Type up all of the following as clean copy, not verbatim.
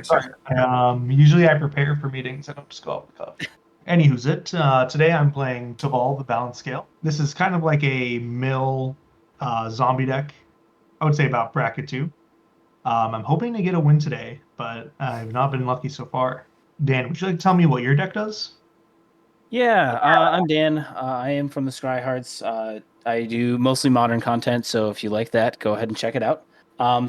Sorry. Usually I prepare for meetings. I don't just go off the cuff. Anywho's it. Today I'm playing Teval, the Balance Scale. This is kind of like a mill zombie deck. I would say about bracket 2. I'm hoping to get a win today, but I've not been lucky so far. Dan, would you like to tell me what your deck does? Yeah, I'm Dan. I am from the Scyhards. I do mostly modern content, so if you like that, go ahead and check it out.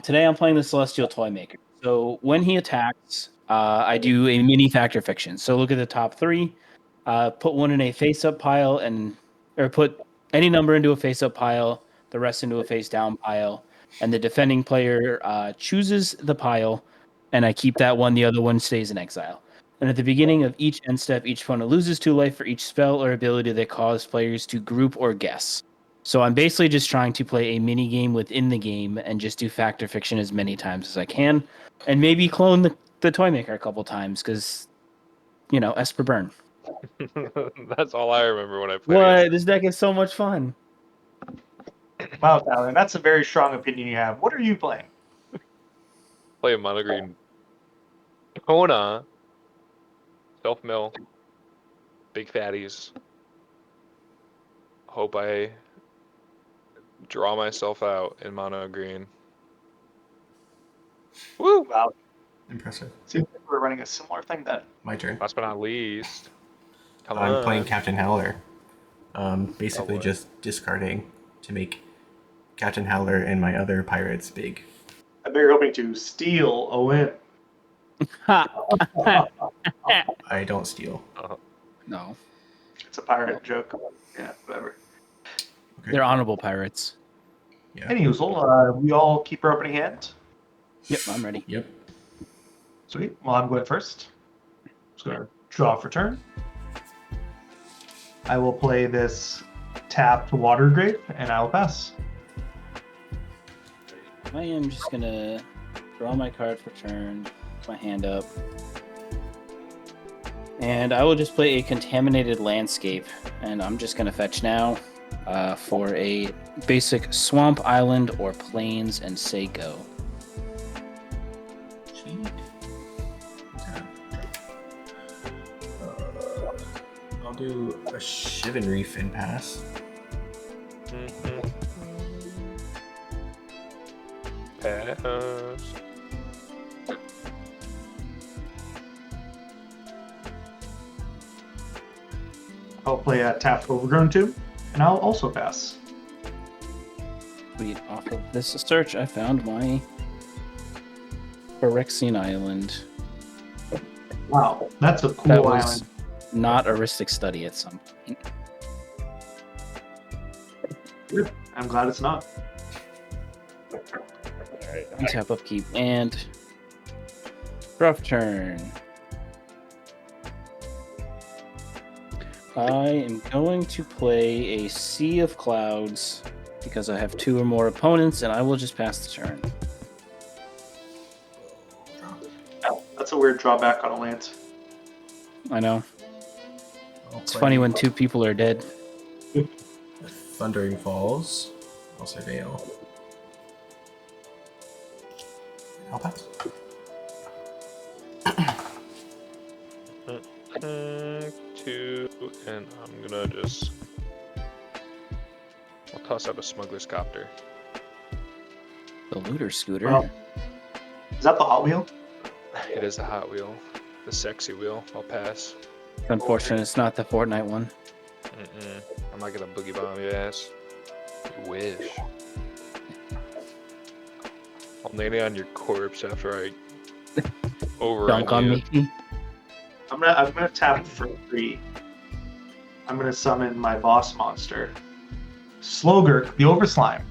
Today I'm playing the Celestial Toymaker. So when he attacks, I do a mini factor fiction. So look at the top three, put one in a face-up pile, or put any number into a face-up pile, the rest into a face-down pile, and the defending player chooses the pile, and I keep that one. The other one stays in exile. And at the beginning of each end step, each opponent loses 2 life for each spell or ability that causes players to group or guess. So I'm basically just trying to play a mini game within the game and just do factor fiction as many times as I can, and maybe clone the Toymaker a couple times because, Esper Burn. That's all I remember when I played What? against. This deck is so much fun. Wow, Tyler, that's a very strong opinion you have. What are you playing? Play a mono green Kona, self mill, big fatties. Hope I draw myself out in mono green. Woo! Wow, Impressive. seems like we're running a similar thing then. My turn. Last but not least, come I'm on. playing Captain Howler. Basically boy. just discarding to make Captain Howler and my other pirates big. I bet you're hoping to steal a win. I don't steal. No, It's a pirate joke. Yeah, whatever. Okay. they're honorable pirates. Yeah. Anywho, we all keep our opening hand. Yep, I'm ready. Yep. Sweet. Well, I'm going first. Just going to draw for turn. I will play this tapped water grape, and I will pass. I am just gonna draw my card for turn, put my hand up, and I will just play a contaminated landscape. And I'm just gonna fetch now for a basic swamp island or plains, and say go. Cheat. I'll do a Shivan Reef and pass. Mhm. Pass. I'll play a tapped overgrown tube, and I'll also pass. Sweet. Off of this search, I found my Phyrexian island. Wow, that's a cool That was island. not a Ristic study at some point. Good. I'm glad it's not. Alright, untap upkeep and draw for turn. I am going to play a Sea of Clouds because I have 2 or more opponents, and I will just pass the turn. That's a weird drawback on a land. I know. I'll It's play funny when 2 people are dead. Thundering Falls. I'll surveil. I'll pass. Two, and I'm gonna just. I'll toss out a smuggler's copter. The Looter Scooter. Well, is that the Hot Wheel? It is the Hot Wheel, the sexy wheel. I'll pass. Unfortunate, it's not the Fortnite one. I'm not gonna boogie bomb your ass. You wish. I'll nail it on your corpse after I overrun Dunk on you. me. I'm gonna tap for 3. I'm gonna summon my boss monster, Slogurk, the Overslime.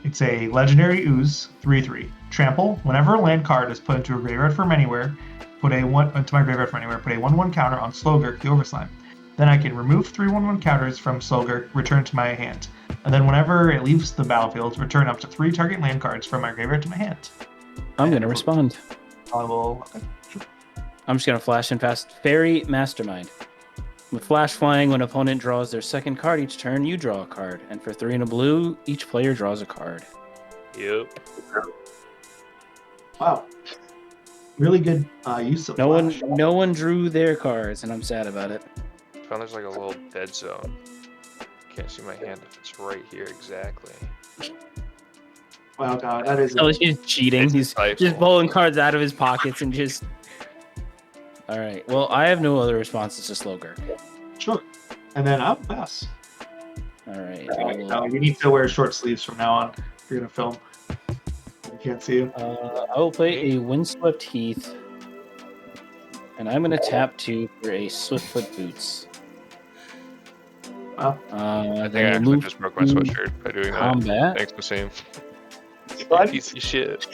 It's a legendary ooze, 3/3. Trample. Whenever a land card is put into a graveyard from anywhere, put a 1/1 counter on Slogurk, the Overslime. Then I can remove 3 1/1 counters from Slogurk, return to my hand. And then whenever it leaves the battlefield, return up to 3 target land cards from my graveyard to my hand. I'm going to respond. I will. Okay. I'm just going to flash and pass Fairy Mastermind. With Flash Flying, when opponent draws their second card each turn, you draw a card. And for 3 and a blue, each player draws a card. Yep. Wow. really good use of No flash. one drew their cards, and I'm sad about it. I found there's like a little dead zone. Can't see my hand if it's right here exactly. Wow, God, that is. Oh, he's cheating. It's He's insightful. just pulling cards out of his pockets and just. All right. Well, I have no other responses to Slowgurk. Sure. And then I'll pass. All right. You need to wear short sleeves from now on if you're gonna film. I can't see you. I will play a Windswept Heath, and I'm going to tap 2 for a Swiftfoot Boots. Wow. I think I Then actually move just broke my to sweatshirt by doing that. combat. Thanks, Nasim. What? Piece of shit.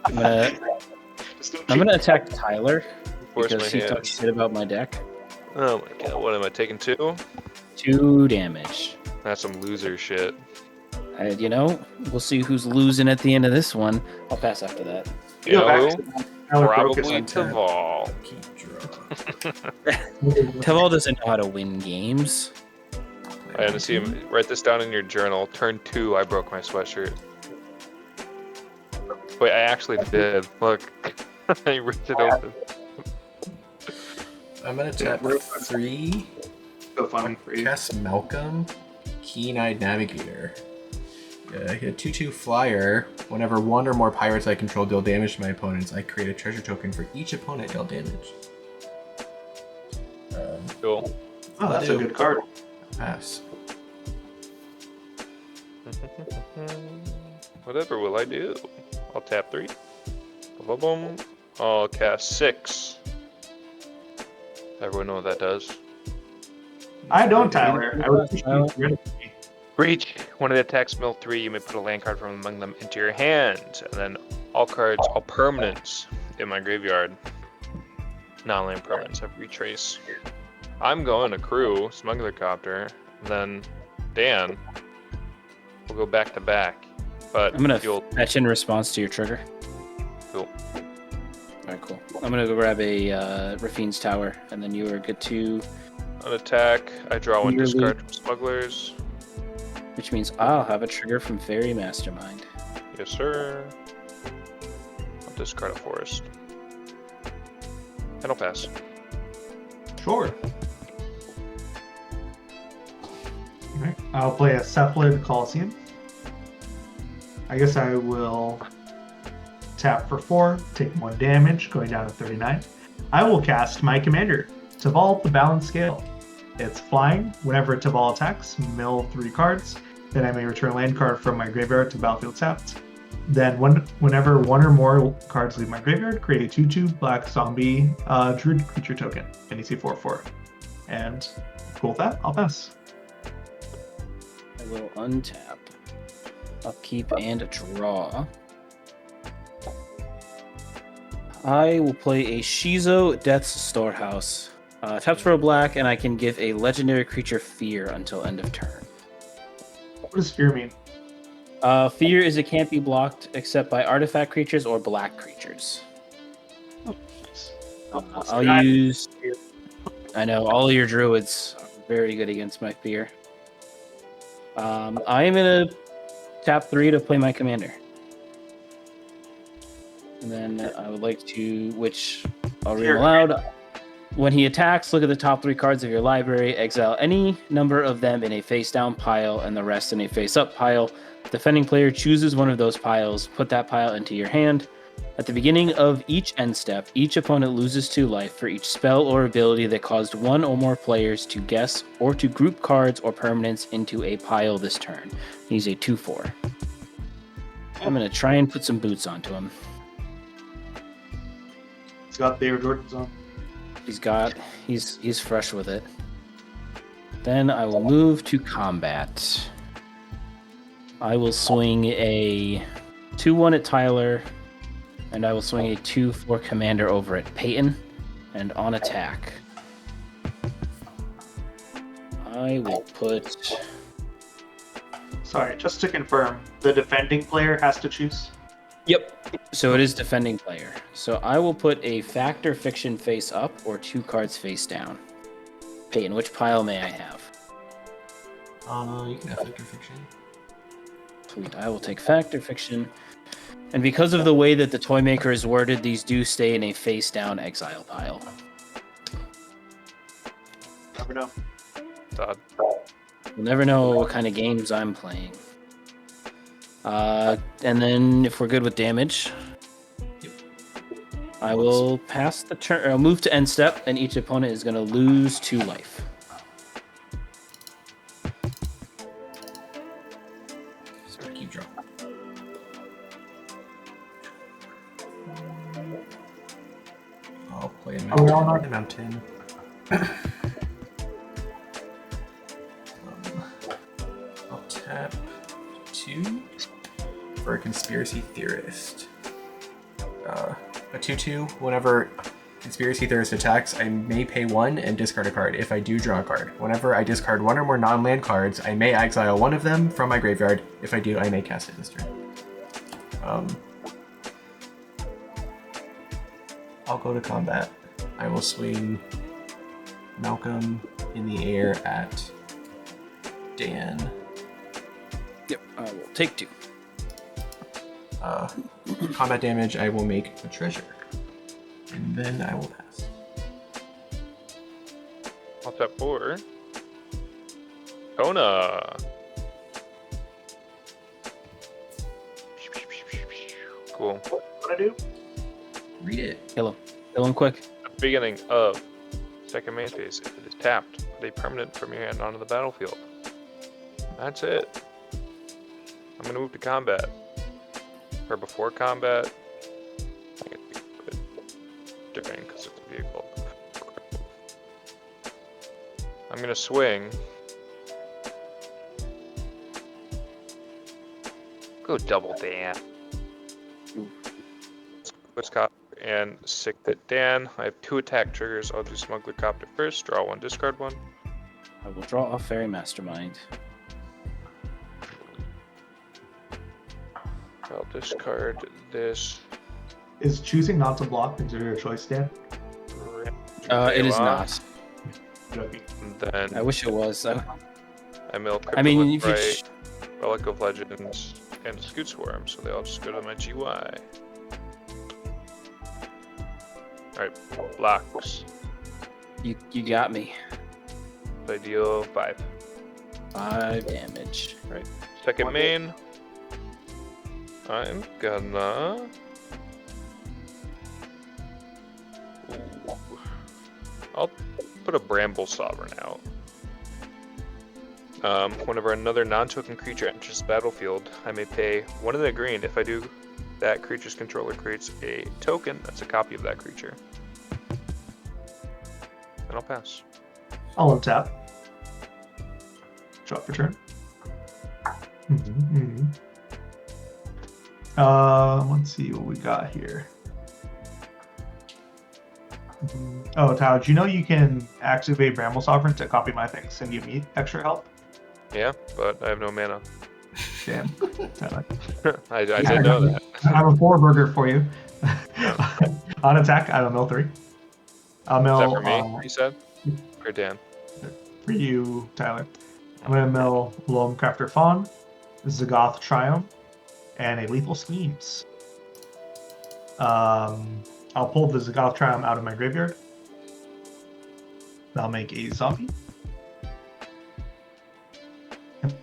I'm gonna attack Tyler Force because my he hand. talked shit about my deck. Oh my god, what am I taking 2? 2 damage. That's some loser shit. You know, we'll see who's losing at the end of this one. I'll pass after that. You Yeah, know back who? to Tyler Probably Crocus on tap. Teval. Keep draw. Teval doesn't know how to win games. I had to see him. Write this down in your journal. Turn 2, I broke my sweatshirt. Wait, I actually did. Look. I ripped it open. I'm gonna tap 3. So funny for you. Cast Malcolm, Keen-Eyed Navigator. Hit a 2/2 flyer. Whenever one or more pirates I control deal damage to my opponents, I create a treasure token for each opponent dealt damage. Cool. Oh, that's a good card. Pass. Whatever will I do? I'll tap 3. Boom, boom. I'll cast 6. Everyone know what that does? I don't, Tyler. I would appreciate you ready for me. Breach. When it attacks mill 3, you may put a land card from among them into your hand. And then all cards, all permanents in my graveyard. Non-land permanents have retrace. I'm going to crew, Smuggler Copter, then Dan. We'll go back to back. But I'm gonna you'll fetch in response to your trigger. Cool. Alright, cool. I'm gonna go grab a Rafine's Tower, and then you are good to, an attack. I draw 1 Nearly. discard from Smugglers. which means I'll have a trigger from Fairy Mastermind. Yes, sir. I'll discard a forest. And I'll pass. Sure. Alright, I'll play a Cephalid Coliseum. I guess I will tap for 4, take 1 damage, going down to 39. I will cast my commander, Teval the Balanced Scale. It's flying. Whenever Teval attacks, mill 3 cards. Then I may return a land card from my graveyard to battlefield tapped. Then whenever 1 or more cards leave my graveyard, create a 2/2 black zombie druid creature token, NEC 4/4. And cool with that, I'll pass. I will untap, upkeep, and draw. I will play a Shizo Death's Storehouse. Taps for a black, and I can give a legendary creature fear until end of turn. What does fear mean? Fear is it can't be blocked except by artifact creatures or black creatures. I'll use. I know all your druids are very good against my fear. I am gonna tap 3 to play my commander, and then I would like to, which I'll read aloud. When he attacks, look at the top 3 cards of your library. Exile any number of them in a face-down pile, and the rest in a face-up pile. The defending player chooses one of those piles. Put that pile into your hand. At the beginning of each end step, each opponent loses 2 life for each spell or ability that caused 1 or more players to guess or to group cards or permanents into a pile this turn. He's a 2/4. I'm gonna try and put some boots onto him. He's got David Jordan's on. He's fresh with it. Then I will move to combat. I will swing a 2/1 at Tyler, and I will swing a 2/4 commander over at Peyton, and on attack, I will put. Sorry, just to confirm, the defending player has to choose. Yep. So it is defending player. So I will put a Factor Fiction face up or 2 cards face down. Peyton, which pile may I have? You can have Factor Fiction. Sweet. I will take Factor Fiction. And because of the way that the Toymaker is worded, these do stay in a face-down exile pile. Never know. Todd. You'll never know what kind of games I'm playing. And then if we're good with damage, I will pass the turn. I'll move to end step, and each opponent is going to lose 2 life. So keep dropping. I'll play a Are we all mountain. Mountain. I'll tap 2 for a conspiracy theorist. A 2/2. Whenever conspiracy theorist attacks, I may pay 1 and discard a card. If I do, draw a card. Whenever I discard 1 or more non-land cards, I may exile 1 of them from my graveyard. If I do, I may cast it this turn. I'll go to combat. I will swing Malcolm in the air at Dan. Yep, I will take 2. Combat damage, I will make a treasure. And then I will pass. I'll tap 4. Kona. Cool. What I do? Read it. Kill him. Kill him quick. At the beginning of second main phase, if it is tapped, put a permanent from your hand onto the battlefield. That's it. I'm gonna move to combat. Or before combat. I think it's a bit during because it's a vehicle. I'm gonna swing. Go double Dan. Let's cop and sick that Dan. I have 2 attack triggers. I'll do Smuggler Copter first. Draw 1, discard 1. I will draw a Fairy Mastermind. I'll discard this. Is choosing not to block considered a choice, Dan? It is not. Joking. And then I wish it was. I mill I mean, Cryptolith if you Bright, Relic of Legends, and Scoot Swarm, so they all just go to my GY. Alright, blocks. you got me. So I deal 5. 5 damage. Second main. I'm gonna... Ooh. I'll put a Bramble Sovereign out. Whenever another non-token creature enters the battlefield, I may pay 1 of the green. If I do, that creature's controller creates a token that's a copy of that creature. And I'll pass. I'll untap. Drop return. Let's see what we got here. Oh, Tao, do you know you can activate Bramble Sovereign to copy my things and give me extra help? Yeah, but I have no mana. Damn. I didn't know that. I have a 4-burger for you. On attack, I have a mill 3. I'll Is mill. that for me, you said? Or Dan? For you, Tyler. I'm going to mill Loam Crafter Fawn, Zagoth Triumph, and a Lethal Schemes. I'll pull the Zagoth Triumph out of my graveyard. That'll make a zombie. And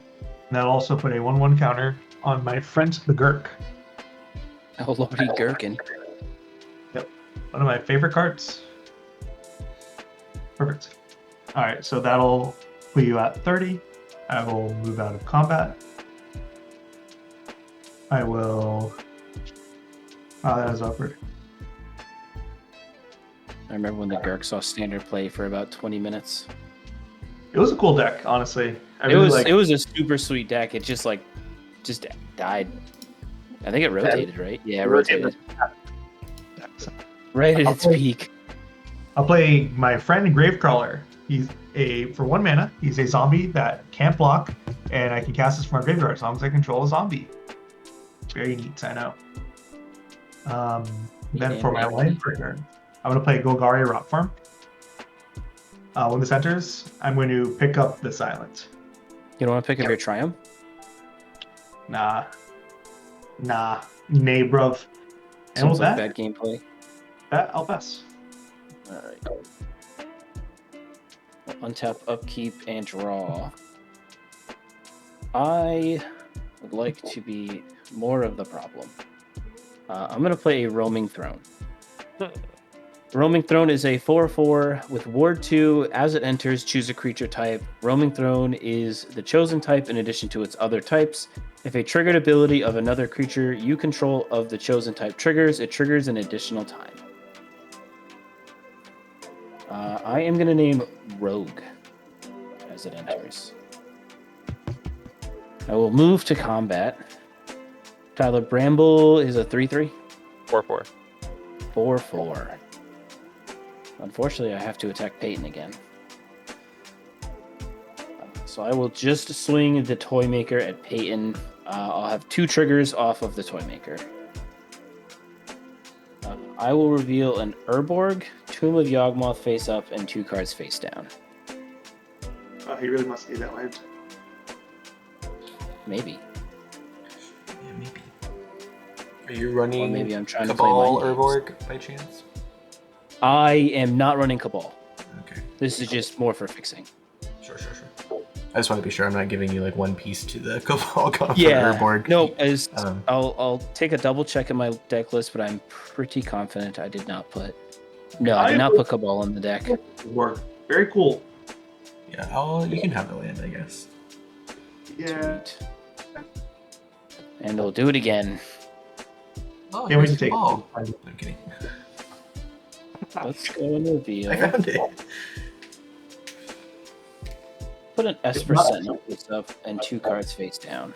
that'll also put a 1/1 counter on my friend the Gurk. Oh, Lordy Gherkin. Yep. One of my favorite cards. Perfect. Alright, so that'll put you at 30. I will move out of combat. I will... Oh, that is awkward. I remember when the Gurk saw standard play for about 20 minutes. It was a cool deck, honestly. It was a super sweet deck. It just died. I think it rotated, right? Yeah, it rotated. Right at its peak. I'll play my friend Gravecrawler. He's for 1 mana, he's a zombie that can't block, and I can cast this from my graveyard as long as I control a zombie. Very neat, I know. Then for my land trigger, I'm going to play Golgari Rock Farm. When this enters, I'm going to pick up the Silent. You don't want to pick up your Triumph? Nah. Nay, bruv. And Sounds with like that, bad gameplay. I'll pass. All right. Untap, upkeep, and draw. I would like to be more of the problem. I'm going to play a Roaming Throne. Roaming Throne is a 4/4 with Ward 2. As it enters, choose a creature type. Roaming Throne is the chosen type in addition to its other types. If a triggered ability of another creature you control of the chosen type triggers, it triggers an additional time. I am going to name Rogue as it enters. I will move to combat. Tyler Bramble is a 3/3. 4/4. 4/4. Unfortunately, I have to attack Peyton again. So I will just swing the Toymaker at Peyton. I'll have 2 triggers off of the Toymaker. I will reveal an Urborg, Tomb of Yawgmoth face up, and 2 cards face down. Oh, he really must need that land. Maybe. Yeah, maybe. Are you running Or maybe I'm trying Cabal to play mind Urborg by chance? I am not running Cabal. Okay. This is just more for fixing. Sure. I just want to be sure I'm not giving you like one piece to the Cabal for Yeah. Urborg. No, as Um, I'll take a double check in my deck list, but I'm pretty confident I did not put. No, I did not put Cabal in the deck. Work. Very cool. Yeah, you can have the land, I guess. Yeah. Sweet. And I'll do it again. Oh, Can't wait here's to take Cabal. it. I'm kidding. Let's go and reveal. I found it. Put an Esper Sentinel face up and 2 cards face down.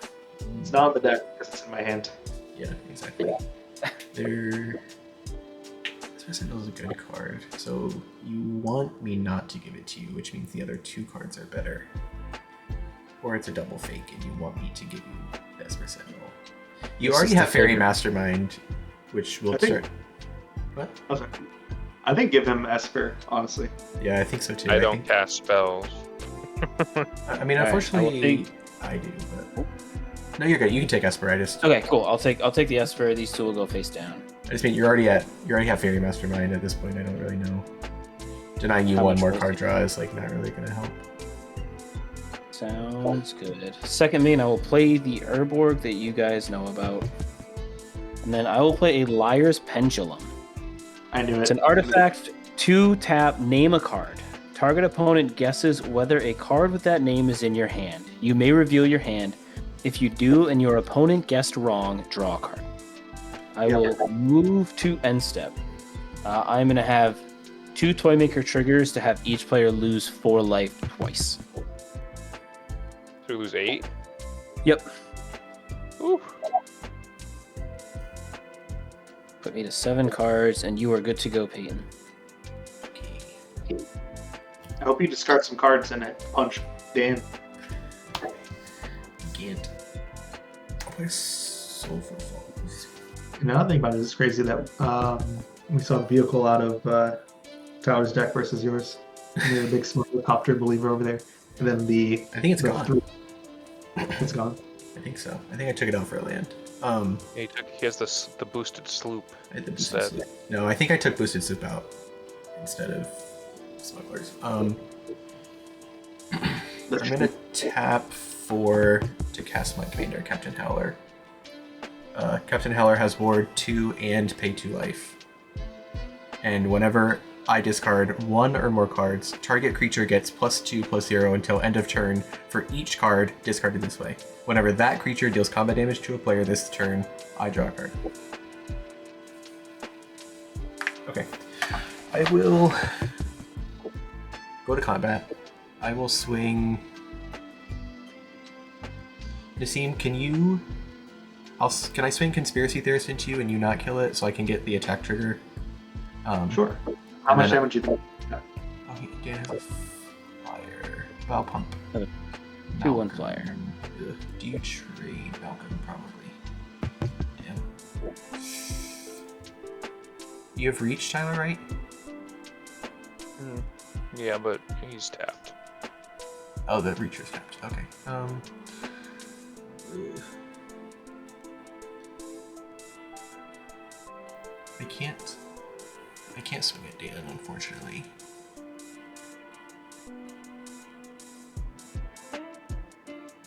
It's not on the deck because it's in my hand. Yeah, exactly. There. Sentinel is a good card, so you want me not to give it to you, which means the other 2 cards are better. Or it's a double fake, and you want me to give you Esper Sentinel. You This already is have the Fairy favorite. Mastermind, which will I think- start. What? Oh, sorry. I think give him Esper, honestly. Yeah, I think so too. I don't think- cast spells. I mean, Alright, unfortunately, I do. But no, you're good. You can take Esper. I just Okay, cool. I'll take the Esper. These 2 will go face down. mean you already have Fairy Mastermind at this point. I don't really know. Denying you How one much more was card it? draw is like not really gonna help. Sounds good. Second main, I will play the Urborg that you guys know about. And then I will play a Liar's Pendulum. I knew it. It's an artifact, 2 tap, name a card. Target opponent guesses whether a card with that name is in your hand. You may reveal your hand. If you do and your opponent guessed wrong, draw a card. I will move to end step. I'm going to have 2 Toymaker triggers to have each player lose 4 life twice. So we lose 8? Yep. Ooh. Put me to 7 cards, and you are good to go, Peyton. I hope you discard some cards and it punch Dan. Can't. Where's Sulfur Falls? Another thing about it is crazy that we saw a vehicle out of Tyler's deck versus yours. And there's a big smoke copter believer over there. And then I think it's the gone. It's gone. I think so. I think I took it out for a land. He has the boosted sloop. I had the Instead. boosted soup. No, I think I took boosted soup out instead of smugglers. I'm gonna tap 4 to cast my commander, Captain Howler. Captain Howler has ward 2 and pay 2 life. And whenever I discard 1 or more cards, target creature gets +2/+0 until end of turn for each card discarded this way. Whenever that creature deals combat damage to a player this turn, I draw a card. Okay. I will go to combat. I will swing. Nasim, can I swing Conspiracy Theorist into you and you not kill it so I can get the attack trigger? Sure. How much then- damage do you think? Oh, he Dan has a flyer. Bow pump. 2/1 flyer. Ugh. Do you trade Malcolm? Probably. Damn. You have reach, Tyler, right? Yeah, but he's tapped. Oh, the reach is tapped. Okay. I can't swing at Dan, unfortunately.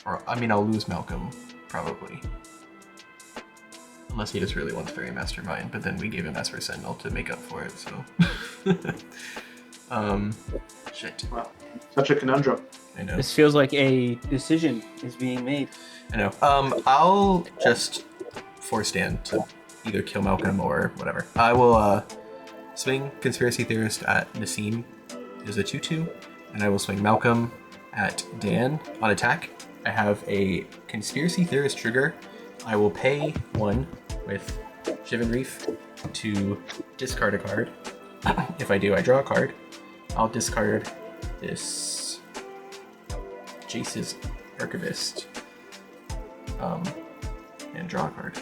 Or, I mean, I'll lose Malcolm, probably. Unless he just really wants Fairy Mastermind, but then we gave him Esper Sentinel to make up for it, so... Shit. Wow. Such a conundrum. I know. This feels like a decision is being made. I know. I'll just force Dan to either kill Malcolm or whatever. I will, swing Conspiracy Theorist at Nasim. It is a 2-2. And I will swing Malcolm at Dan on attack. I have a Conspiracy Theorist trigger. I will pay 1 with Shivan Reef to discard a card. If I do, I draw a card. I'll discard this Jace's Archivist and draw a card.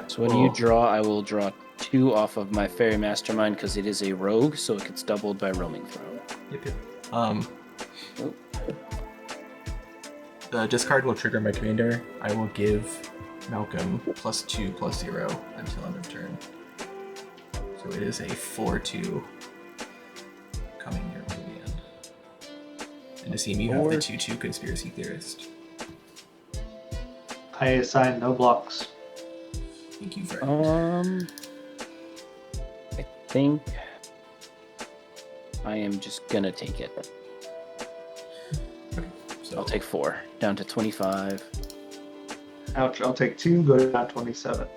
So what do you draw? I will draw 2 off of my Fairy Mastermind because it is a rogue, so it gets doubled by roaming throw. Yep. The discard will trigger my commander. I will give Malcolm +2/+0 until end of turn. So it is a 4/2 coming your command. And Nasim, you have the 2/2 Conspiracy Theorist. I assign no blocks. Thank you very much. I think I am just gonna take it. So I'll take 4, down to 25. Ouch, I'll take 2, go down 27.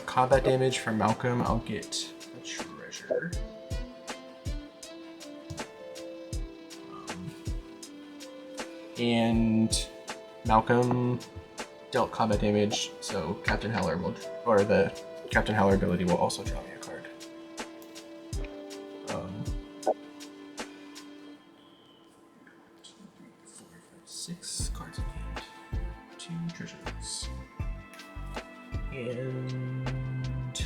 combat damage from Malcolm, I'll get a treasure. And Malcolm dealt combat damage, so Captain Howler will, or the Captain Howler ability will also draw me a card. 6 cards in hand. 2 treasures. And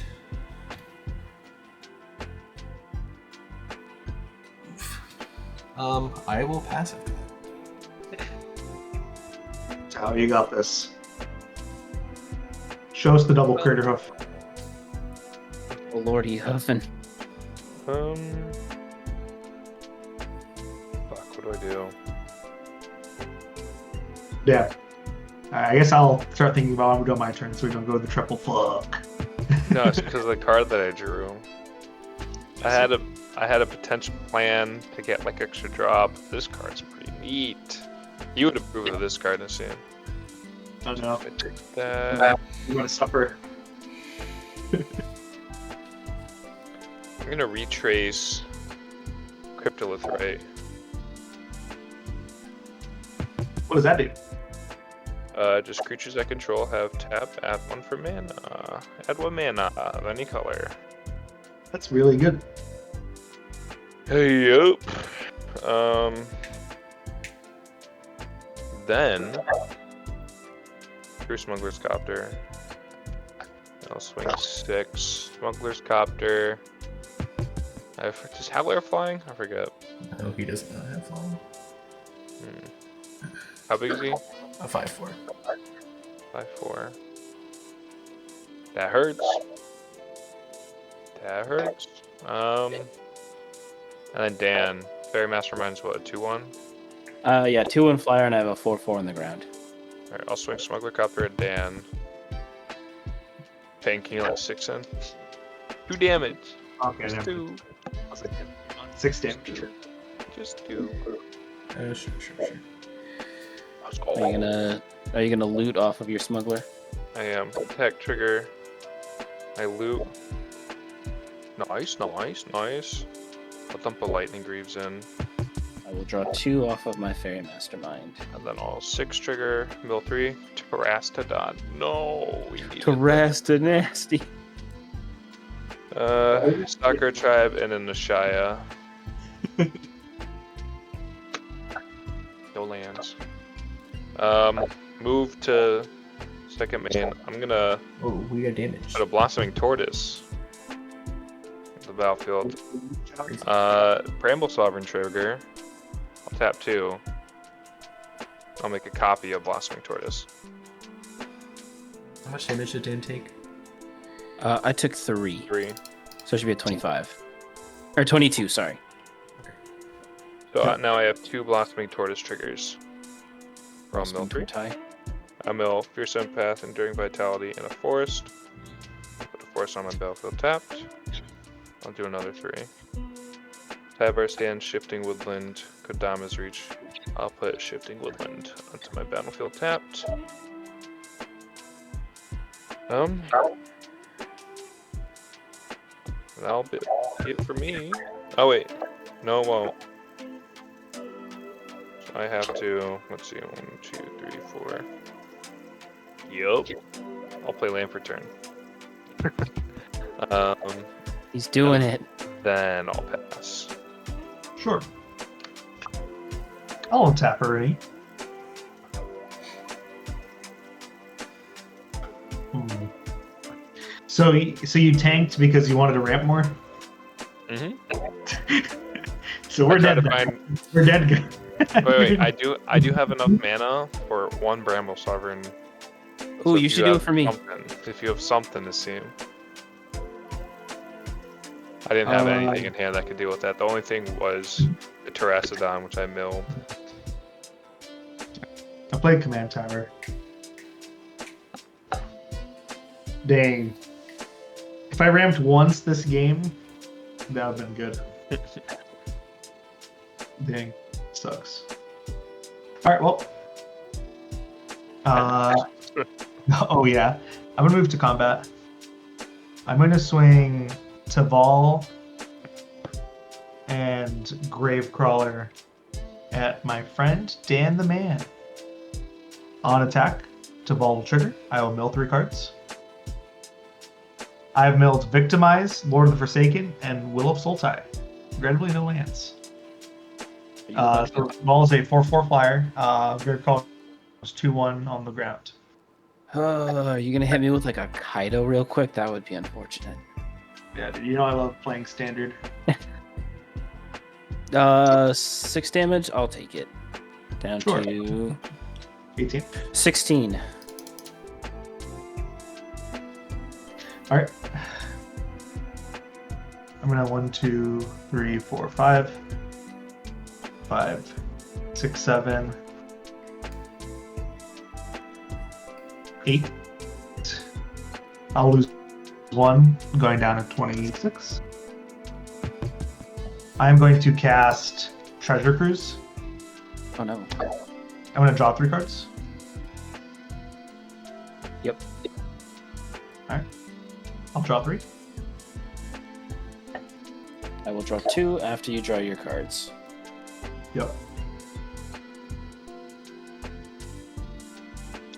I will pass after that. How you got this? Show us the double critter hoof. Oh lordy, Huffin. Fuck, what do I do? Yeah. I guess I'll start thinking about when we go my turn so we don't go the triple fuck. No, it's because of the card that I drew. I had a potential plan to get like extra drop. This card's pretty neat. You would approve of this card, Nasim. I don't know. If I take that, You want to suffer? I'm gonna retrace Cryptolith, What does that do? just creatures I control have tap, add 1 for mana. Add 1 mana of any color. That's really good. Hey, yup. Then through Smuggler's Copter. I'll swing 6. Smuggler's Copter. Does Howler have flying? I forget. No, he does not have flying. How big is he? A 5/4. 5/4. That hurts. That hurts. And then Dan. Fairy Mastermind's what, 2/1? Yeah, 2-1 flyer, and I have a 4/4 on the ground. Alright, I'll swing Smuggler Copter at Dan. Payne, can you let 6 in? 2 damage. Okay, Just then. 2. I was like, 6 damage. Just 2. Sure. Let's Are you gonna loot off of your smuggler? I am. Attack trigger. I loot. Nice. I'll dump a Lightning Greaves in. I will draw 2 off of my Fairy Mastermind. And then I'll 6 trigger, mill 3, Terrastodon. No, we need Terrasta nasty. Stalker Tribe and then the Shia. No lands. Move to second main. I'm gonna Oh, we got damage. put a Blossoming Tortoise in the battlefield. Bramble Sovereign trigger. I'll tap 2. I'll make a copy of Blossoming Tortoise. How much damage did Dan take? I took 3. 3. So it should be at 25. Or 22, sorry. So now I have 2 Blossoming Tortoise triggers. From mill 3. Tie. I mill Fierce Empath, Enduring Vitality, and a Forest. Put a Forest on my battlefield tapped. I'll do another 3. Tabar stand, Shifting Woodland, Kodama's Reach. I'll put Shifting Woodland onto my battlefield tapped. That'll be it for me. Oh wait, no, it won't. So I have to, let's see, 1, 2, 3, 4. Yup. I'll play land for turn. He's doing it. Then I'll pass. Sure. I'll tap already. So you tanked because you wanted to ramp more? Mm-hmm. So we're dead. We're dead. Wait, I do have enough mana for 1 Bramble Sovereign. Ooh, you should do it for me. If you have something to see. I didn't have anything in hand that could deal with that. The only thing was the Terracodon, which I milled. I played Command Tower. Dang. If I ramped once this game, that would have been good. Dang. Sucks. Alright, well. Oh yeah. I'm gonna move to combat. I'm gonna swing Teval and Gravecrawler at my friend Dan the Man. On attack, Teval will trigger. I will mill 3 cards. I have milled Victimize, Lord of the Forsaken, and Will of Sultai. Regrettably, no lands. So Teval is a 4/4 flyer. Gravecrawler is 2/1 on the ground. Are you gonna hit me with like a Kaido real quick? That would be unfortunate. Yeah, dude, you know I love playing standard. 6 damage. I'll take it. Down Sure. to 18. 16. All right. I'm gonna 1, 2, 3, 4, 5, 5, 6, 7, 8. I'll lose 1, going down to 26. I'm going to cast Treasure Cruise. Oh no. I'm gonna draw 3 cards. Yep. Alright. I'll draw 3. I will draw 2 after you draw your cards. Yep.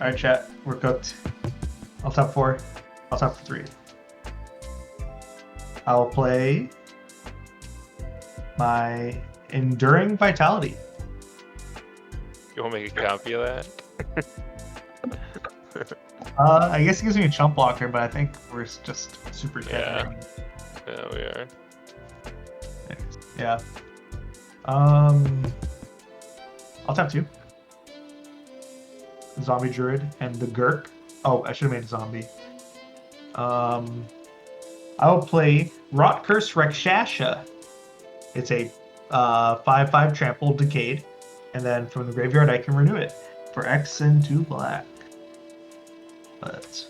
Alright, chat. We're cooked. I'll tap 4. I'll tap for 3. I'll play my Enduring Vitality. You want to make a copy of that? I guess it gives me a chump blocker, but I think we're just super Yeah. Yeah, we are. Yeah. I'll tap 2. Zombie Druid and the Gurk. Oh, I should have made a zombie. I will play Rot Curse Rakshasha. It's a 5/5 trample decayed, and then from the graveyard I can renew it for X and 2 black. But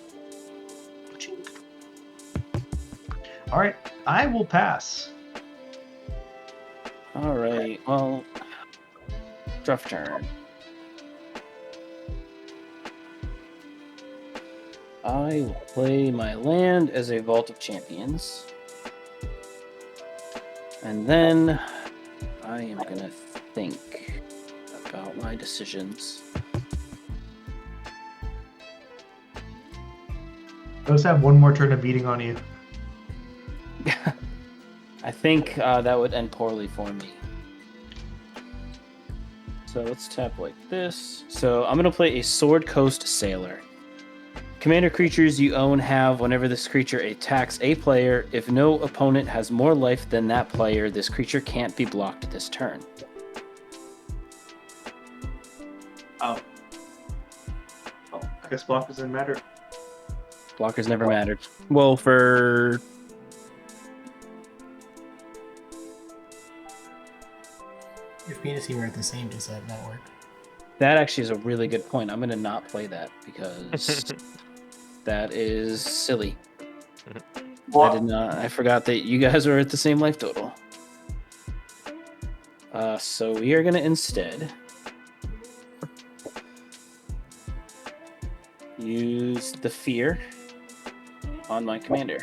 all right, I will pass. All right. Well, draft turn. I will play my land as a Vault of Champions. And then I am going to think about my decisions. Let's have one more turn of beating on you. I think that would end poorly for me. So let's tap like this. So I'm going to play a Sword Coast Sailor. Commander creatures you own have, whenever this creature attacks a player, if no opponent has more life than that player, this creature can't be blocked this turn. Oh, I guess block doesn't matter. Blockers never mattered. Well, for If me and Nasim are at the same, does that not work? that actually is a really good point. I'm gonna not play that because that is silly. I did not. I forgot that you guys were at the same life total. So we are gonna instead use the fear on my commander.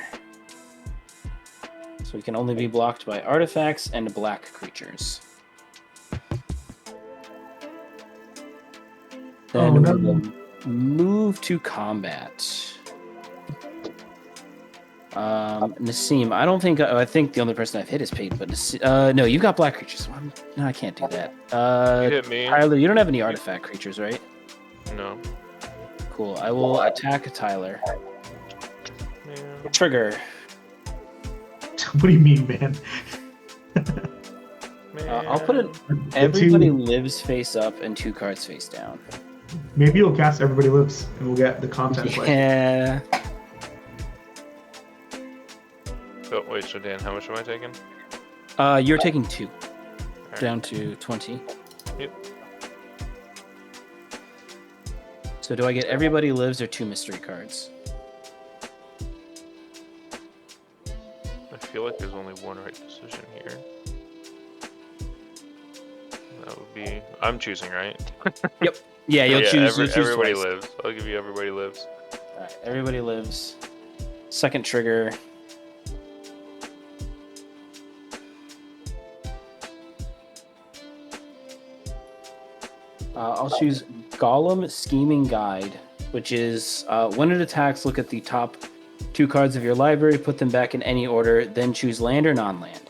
So we can only be blocked by artifacts and black creatures. Then we will move to combat. Nasim, I don't think. I think the only person I've hit is Peyton, but no, you've got black creatures. No, I can't do that. You hit me. Tyler, you don't have any artifact creatures, right? No. Cool. I will attack Tyler. Yeah. Trigger. What do you mean, man? I'll put it. Everybody lives face up and 2 cards face down. Maybe you'll cast Everybody Lives, and we'll get the content. Yeah. Oh, wait, so Dan, how much am I taking? You're taking 2. Alright. Down to 20. Yep. So do I get Everybody Lives or 2 mystery cards? I feel like there's only one right decision here. That would be... I'm choosing, right? Yeah, you'll choose. You'll choose Everybody twice. Lives. I'll give you Everybody Lives. Alright, Everybody Lives. Second trigger. I'll choose Golem Scheming Guide, which is when it attacks, look at the top 2 cards of your library, put them back in any order, then choose land or non-land.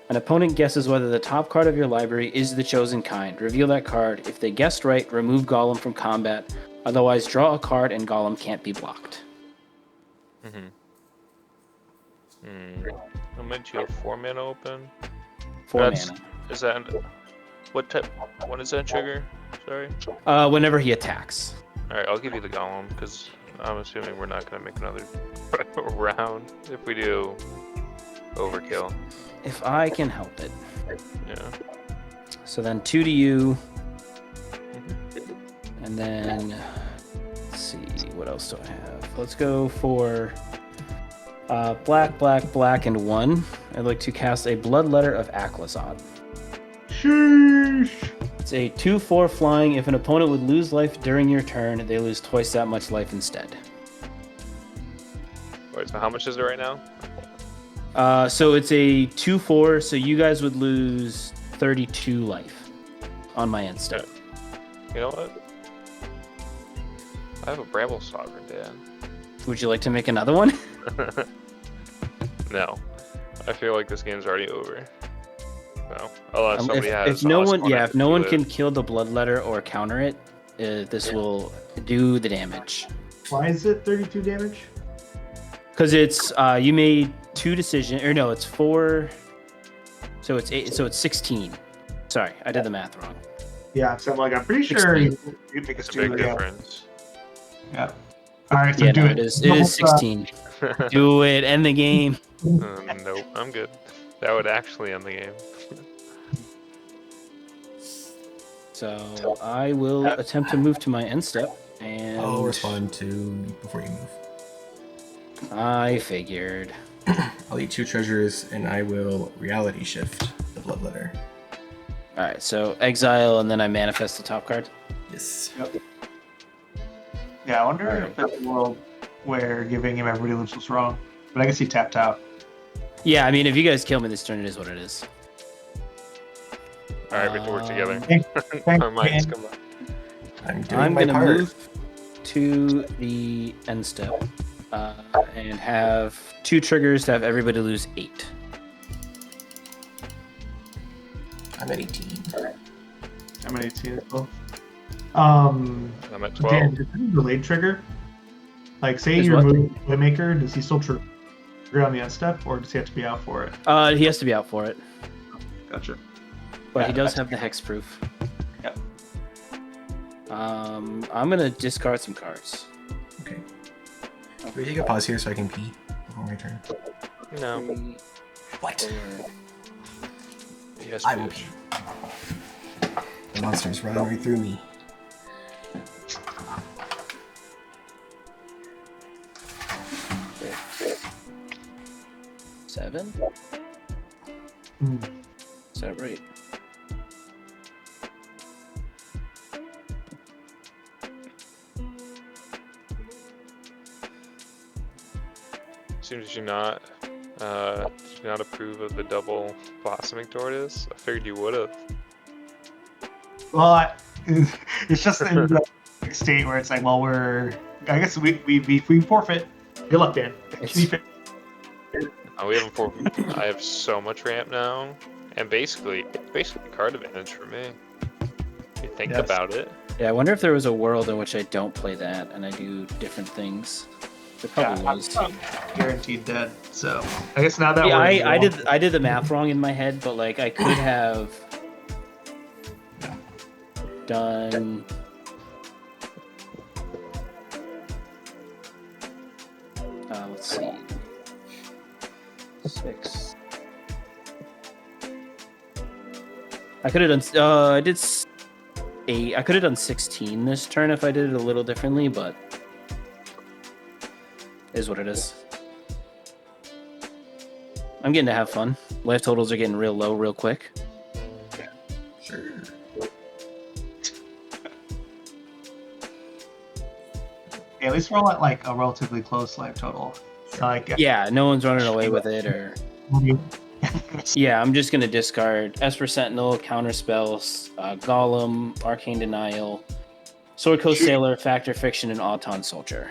An opponent guesses whether the top card of your library is the chosen kind. Reveal that card. If they guessed right, remove Golem from combat. Otherwise, draw a card and Golem can't be blocked. I meant you have 4 mana open. 4 That's- mana. Is that... What type... When is that trigger? Sorry? Whenever he attacks. Alright, I'll give you the Golem, because I'm assuming we're not going to make another round. If we do, overkill. If I can help it. Yeah. So then 2 to you. And then, let's see, what else do I have? Let's go for black, black, black, and 1. I'd like to cast a Bloodletter of Aklazot. Sheesh. It's a 2/4 flying. If an opponent would lose life during your turn, they lose twice that much life instead. Wait, so how much is it right now? So it's a 2/4, so you guys would lose 32 life on my end step. You know what? I have a Bramble Sovereign, Dan. Would you like to make another one? No. I feel like this game's already over. No. Unless somebody if has no awesome one, if no one live. can kill the Bloodletter or counter it, this will do the damage. Why is it 32 damage? Because it's you made 2 decisions, or no, it's 4. So it's 8. So it's 16. Sorry, I did the math wrong. Yeah, so I'm pretty sure you make us It's a do big it. difference. Yeah. All right, so Yeah, do no, it. it is 16. Do it. End the game. Nope, I'm good. That would actually end the game. So I will attempt to move to my end step, and I'll respond to before you move. I figured. I'll eat 2 treasures and I will reality shift the Bloodletter. All right, so exile, and then I manifest the top card. Yes. Yeah, I wonder if that's a world where giving him Everybody Lives was wrong. But I guess he tapped out. Yeah, I mean, if you guys kill me this turn, it is what it is. Alright, we have to work together. Thank Our minds you. combine. I'm doing I'm my gonna part. move to the end step and have 2 triggers to have everybody lose 8. I'm at 18. I'm at 18 as well. I'm at 12. Dan, does any delayed trigger? Like, say Is you what? remove Toymaker, does he still trigger on the end step, or does he have to be out for it? He has to be out for it, Gotcha. but he Yeah, does that's have the hexproof. Yep. I'm gonna discard some cards. Okay. we take a pause here so I can pee before my turn? No. What? Yes, I will bitch. pee. The monster's running right through me. Seven? Is that right? Seems you not did you not approve of the double blossoming tortoise? I figured you would have. Well, it's just in the state where it's like, well, I guess we forfeit. Good luck, Dan. Oh, we have I have so much ramp now, and basically card advantage for me. If you think Yes. about it. Yeah, I wonder if there was a world in which I don't play that and I do different things. There probably was. I'm guaranteed dead. So I guess now that Yeah, we're I did the math wrong in my head, but like I could have done. Let's see. 6. I could have done. I did 8. I could have done 16 this turn if I did it a little differently, but is what it is. I'm getting to have fun. Life totals are getting real low real quick. Sure. Yeah, at least we're all at like a relatively close life total. So like Yeah, no one's running away with it, or yeah, I'm just gonna discard Esper Sentinel, Counter Spells, Golem, Arcane Denial, Sword Coast Sailor, Factor Fiction, and Auton Soldier.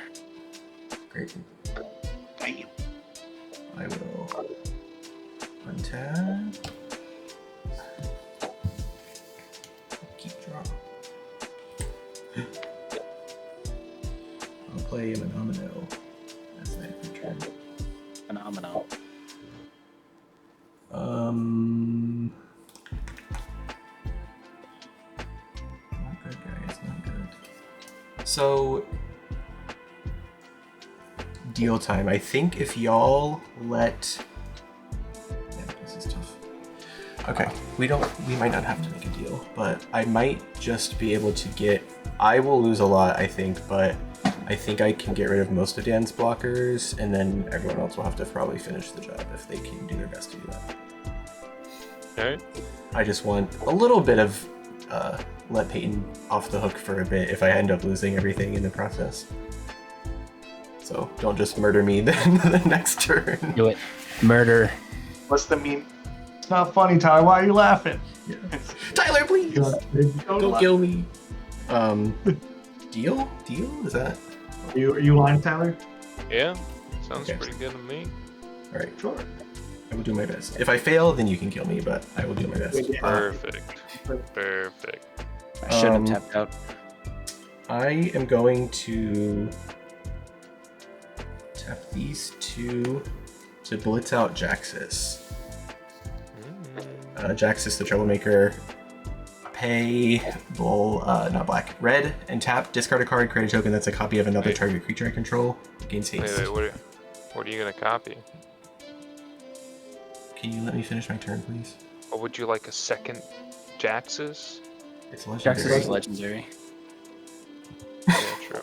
Great. Thank you. I will untap. Keep draw. I'll play Monomino as my return. Phenomenal. Not good, guys. Not good. So, deal time. I think if y'all let. Yeah, this is tough. Okay, we might not have to make a deal, but I might just be able to get. I will lose a lot, I think, but I think I can get rid of most of Dan's blockers, and then everyone else will have to probably finish the job if they can do their best to do that. Alright. I just want a little bit of let Peyton off the hook for a bit if I end up losing everything in the process. So don't just murder me then the next turn. Do it. Murder. What's the meme? It's not funny, Tyler. Why are you laughing? Yeah. Tyler, please! Don't kill me. Deal? Deal? Is that? Are you lying, Tyler? Yeah. Sounds Okay. pretty good to me. Alright, Sure. I will do my best. If I fail, then you can kill me, but I will do my best. Perfect. Perfect. I shouldn't have tapped out. I am going to tap these two to blitz out Jaxus. Jaxus the Troublemaker. Pay not black, red, and tap. Discard a card, create a token that's a copy of another target creature I control. Gains haste. Wait, what are you gonna copy? Can you let me finish my turn, please? Or would you like a second Jaxus? It's Jaxus legendary. is legendary. Yeah, true.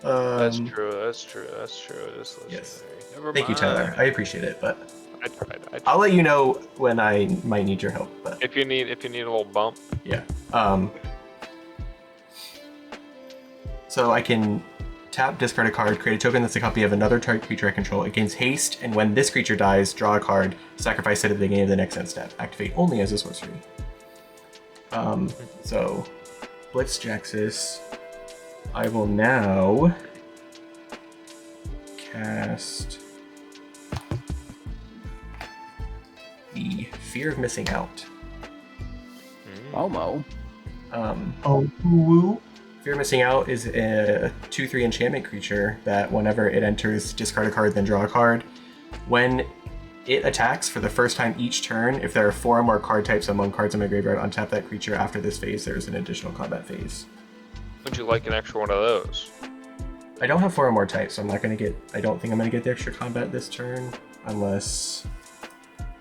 That's Um, true. That's true. That's true. It is legendary. Yes. Never Thank you, mind. Tyler. I appreciate it, but I tried. I'll let you know when I might need your help. But If you need a little bump. yeah. So I can tap, discard a card, create a token that's a copy of another target creature I control. It gains haste, and when this creature dies, draw a card, sacrifice it at the beginning of the next end step. Activate only as a sorcery. So Blitz Jaxus. I will now cast the Fear of Missing Out. Momo. Oh, woo. Fear of Missing Out is a 2/3 enchantment creature that whenever it enters, discard a card, then draw a card. When it attacks for the first time each turn, if there are 4 or more card types among cards in my graveyard, untap that creature. After this phase, there is an additional combat phase. Would you like an extra one of those? I don't have 4 or more types, so I'm not gonna get. I don't think I'm gonna get the extra combat this turn, unless.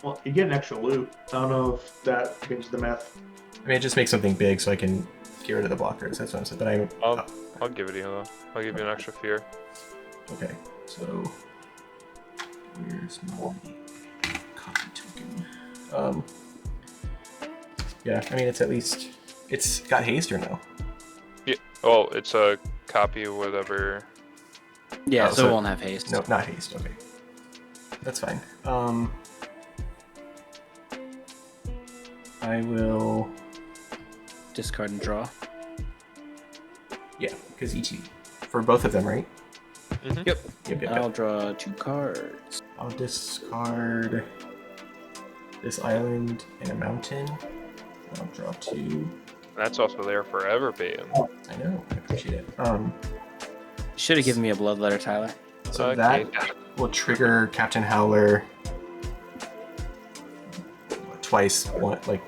Well, you get an extra loot. I don't know if that changes the math. I mean, it just makes something big, so I can get rid of the blockers. That's what I'm saying. But I'll give it to you though. I'll give you an extra fear. Okay, so where's my copy token? Yeah, I mean it's at least it's got haste or no? Yeah. Oh, it's a copy of whatever. Yeah, Oh, so it won't have haste. No, not haste. Okay, that's fine. I will. Discard and draw. Yeah, because ET for both of them, right? Mm-hmm. Yep. Yep. I'll draw 2 cards. I'll discard this island and a mountain. I'll draw 2. That's also there forever, Peyton. I know. I appreciate it. Should have given me a blood letter, Tyler. So Okay. that will trigger Captain Howler twice, like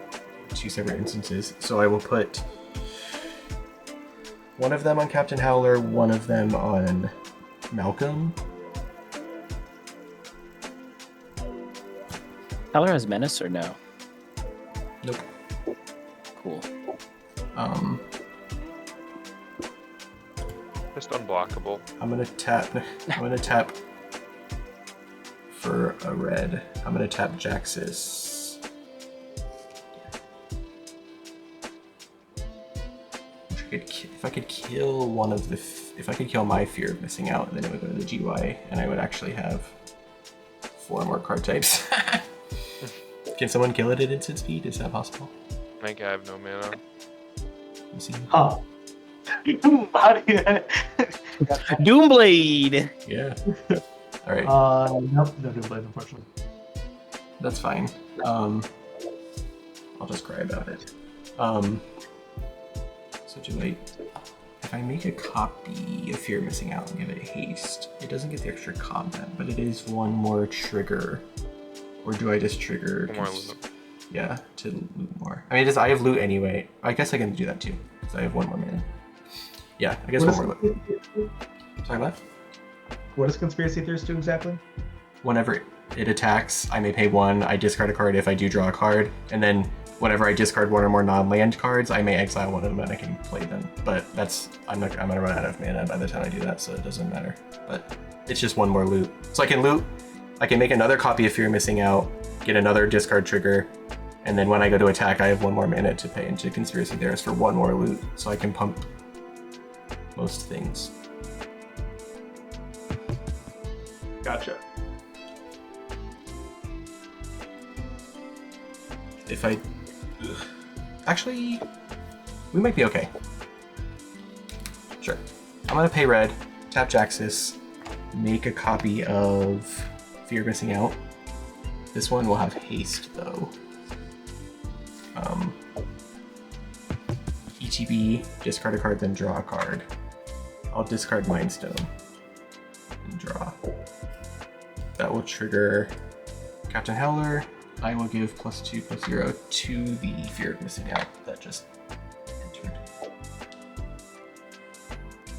2 separate instances. So I will put one of them on Captain Howler, one of them on Malcolm. Tyler has menace or no? Nope. Cool. Just unblockable. I'm gonna tap for a red. I'm gonna tap Jaxus. If I could kill one of the, if I could kill my fear of missing out, then it would go to the GY, and I would actually have 4 more card types. Can someone kill it at instant speed? Is that possible? I think I have no mana. Let me see. Huh. How do you... Doomblade! Yeah. All right. Nope, no Doomblade, unfortunately. That's fine. I'll just cry about it. So do I... If I make a copy of Fear Missing Out and give it haste, it doesn't get the extra combat, but it is 1 more trigger. Or do I just trigger... 1 more loot. Yeah, to loot more. I mean, I have loot anyway. I guess I can do that too, because I have 1 more mana. Yeah, I guess 1 more loot. Sorry, what? What does Conspiracy Theorist do exactly? Whenever it attacks, I may pay 1, I discard a card if I do draw a card, and then whenever I discard 1 or more non-land cards, I may exile 1 of them and I can play them. But that's I'm gonna run out of mana by the time I do that, so it doesn't matter. But it's just 1 more loot. So I can loot, I can make another copy of Fear Missing Out, get another discard trigger, and then when I go to attack, I have 1 more mana to pay into Conspiracy Theorist for 1 more loot, so I can pump most things. Gotcha. If I... Actually, we might be okay. Sure. I'm gonna pay red, tap Jaxus, make a copy of Fear Missing Out. This one will have haste, though. ETB, discard a card, then draw a card. I'll discard Mind Stone and draw. That will trigger Captain Howler. I will give +2/+0 to the Fear of Missing Out that just entered.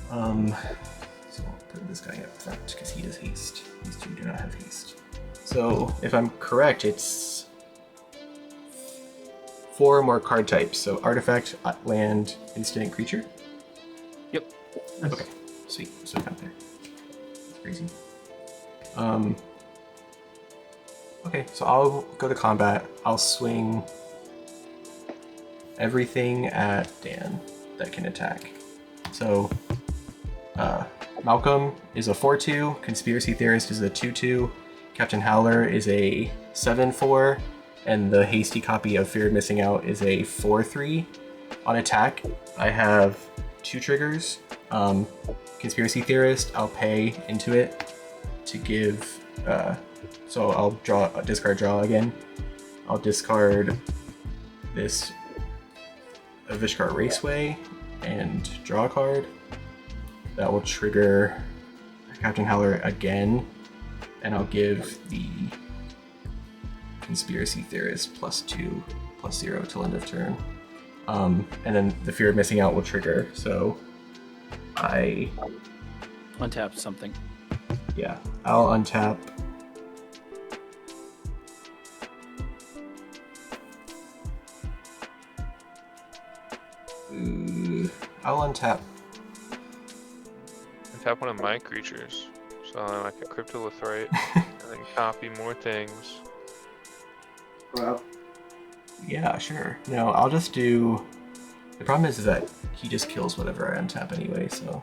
So I'll put this guy up front because he has haste. These 2 do not have haste. So if I'm correct, it's 4 more card types. So artifact, land, instant, creature. Yep. Okay, sweet. So down there. That's crazy. Okay, so I'll go to combat. I'll swing everything at Dan that can attack. So Malcolm is a 4/2, Conspiracy Theorist is a 2/2, Captain Howler is a 7/4, and the hasty copy of Fear of Missing Out is a 4/3. On attack, I have 2 triggers. Conspiracy Theorist, I'll pay into it to give... so I'll discard draw again. I'll discard this Avishkar Raceway and draw a card. That will trigger Captain Howler again, and I'll give the Conspiracy Theorist +2/+0 till end of turn. And then the Fear of Missing Out will trigger, so I untap something. Yeah, I'll untap. I'll untap. Tap one of my creatures. So like a Cryptolithrite, and then copy more things. Well, Yeah, sure. No, I'll just do. The problem is that he just kills whatever I untap anyway, so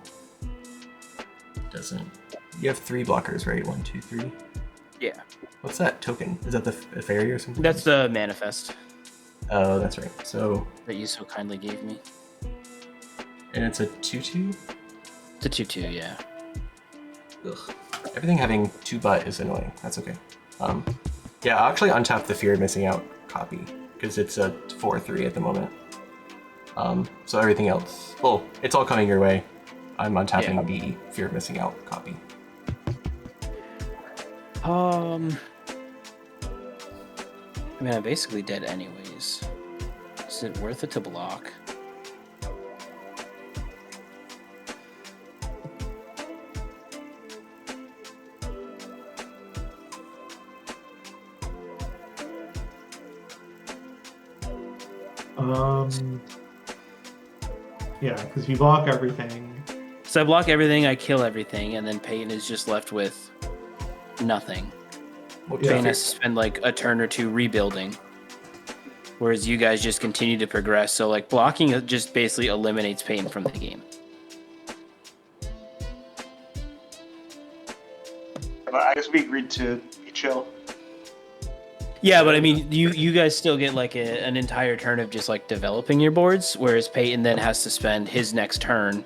doesn't. You have 3 blockers, right? 1, 2, 3. Yeah. What's that token? Is that the fairy or something? That's the manifest Oh, that's right. So, that you so kindly gave me. and it's a 2/2. It's a 2/2, yeah. Ugh. Everything having 2 butt is annoying. That's okay. Yeah, I'll actually untap the fear of missing out copy because it's a 4/3 at the moment. So everything else, well, it's all coming your way. I'm untapping the fear of missing out copy. I mean, I'm basically dead anyways. Is it worth it to block? Yeah, because you block everything. So I block everything, I kill everything, and then Peyton is just left with nothing. Well, Peyton has to spend like a turn or 2 rebuilding. Whereas you guys just continue to progress. So like blocking just basically eliminates Peyton from the game. But I guess we agreed to be chill. Yeah, but I mean, you guys still get like an entire turn of just like developing your boards, whereas Peyton then has to spend his next turn.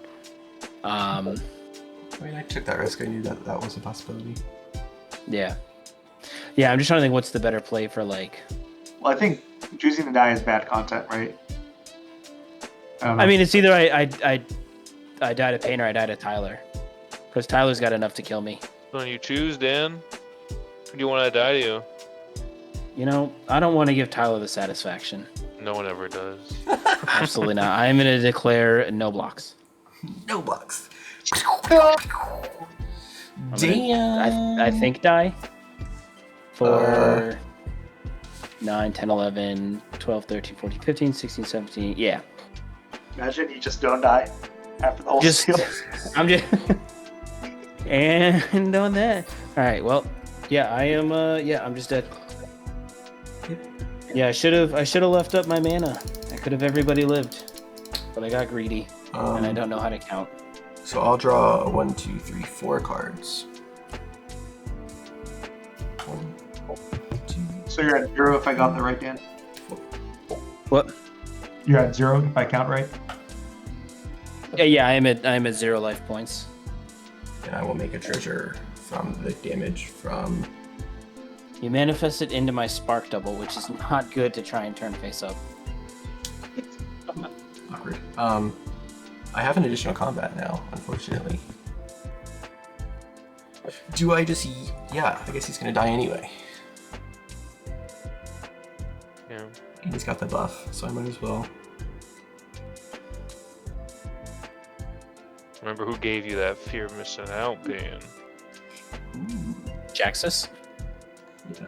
I mean, I took that risk. I knew that was a possibility. Yeah. Yeah, I'm just trying to think what's the better play for like. Well, I think choosing to die is bad content, right? I don't know. I mean, it's either I die to Payne or I die to Tyler, because Tyler's got enough to kill me. When you choose, Dan, who do you want to die to? You know, I don't want to give Tyler the satisfaction. No one ever does. Absolutely not. I'm going to declare no blocks. No blocks. I'm Damn. I think die for 9, 10, 11, 12, 13, 14, 15, 16, 17. Yeah. Imagine you just don't die after the whole Just, seal. I'm just. And on that. All right. Well, yeah, I am. Yeah, I'm just dead. Yeah, I should have left up my mana. I could have everybody lived, but I got greedy, and I don't know how to count. So I'll draw 1, 2, 3, 4 cards. 1, 2. So you're at 0 if I got that right, Dan? What? You're at 0 if I count right? Yeah, I'm at 0 life points. And I will make a treasure from the damage from. You manifest it into my spark double, which is not good to try and turn face up. Awkward. I have an additional combat now, unfortunately. Do I just... Yeah, I guess he's gonna die anyway. Yeah. And he's got the buff, so I might as well. Remember who gave you that fear of missing out, Dan? Jaxus? Yeah.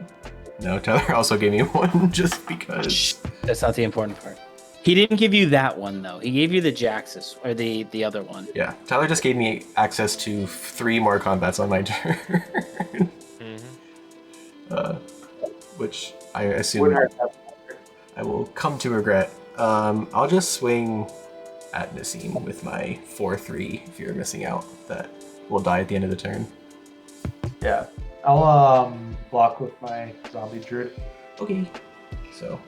No, Tyler also gave me one just because. That's not the important part. He didn't give you that one though. He gave you the Jaxus or the other one. Yeah, Tyler just gave me access to 3 more combats on my turn. Which I assume I will come to regret. I'll just swing at Nasim with my 4/3 fear of missing out that will die at the end of the turn. Yeah. I'll block with my zombie druid. Okay. So,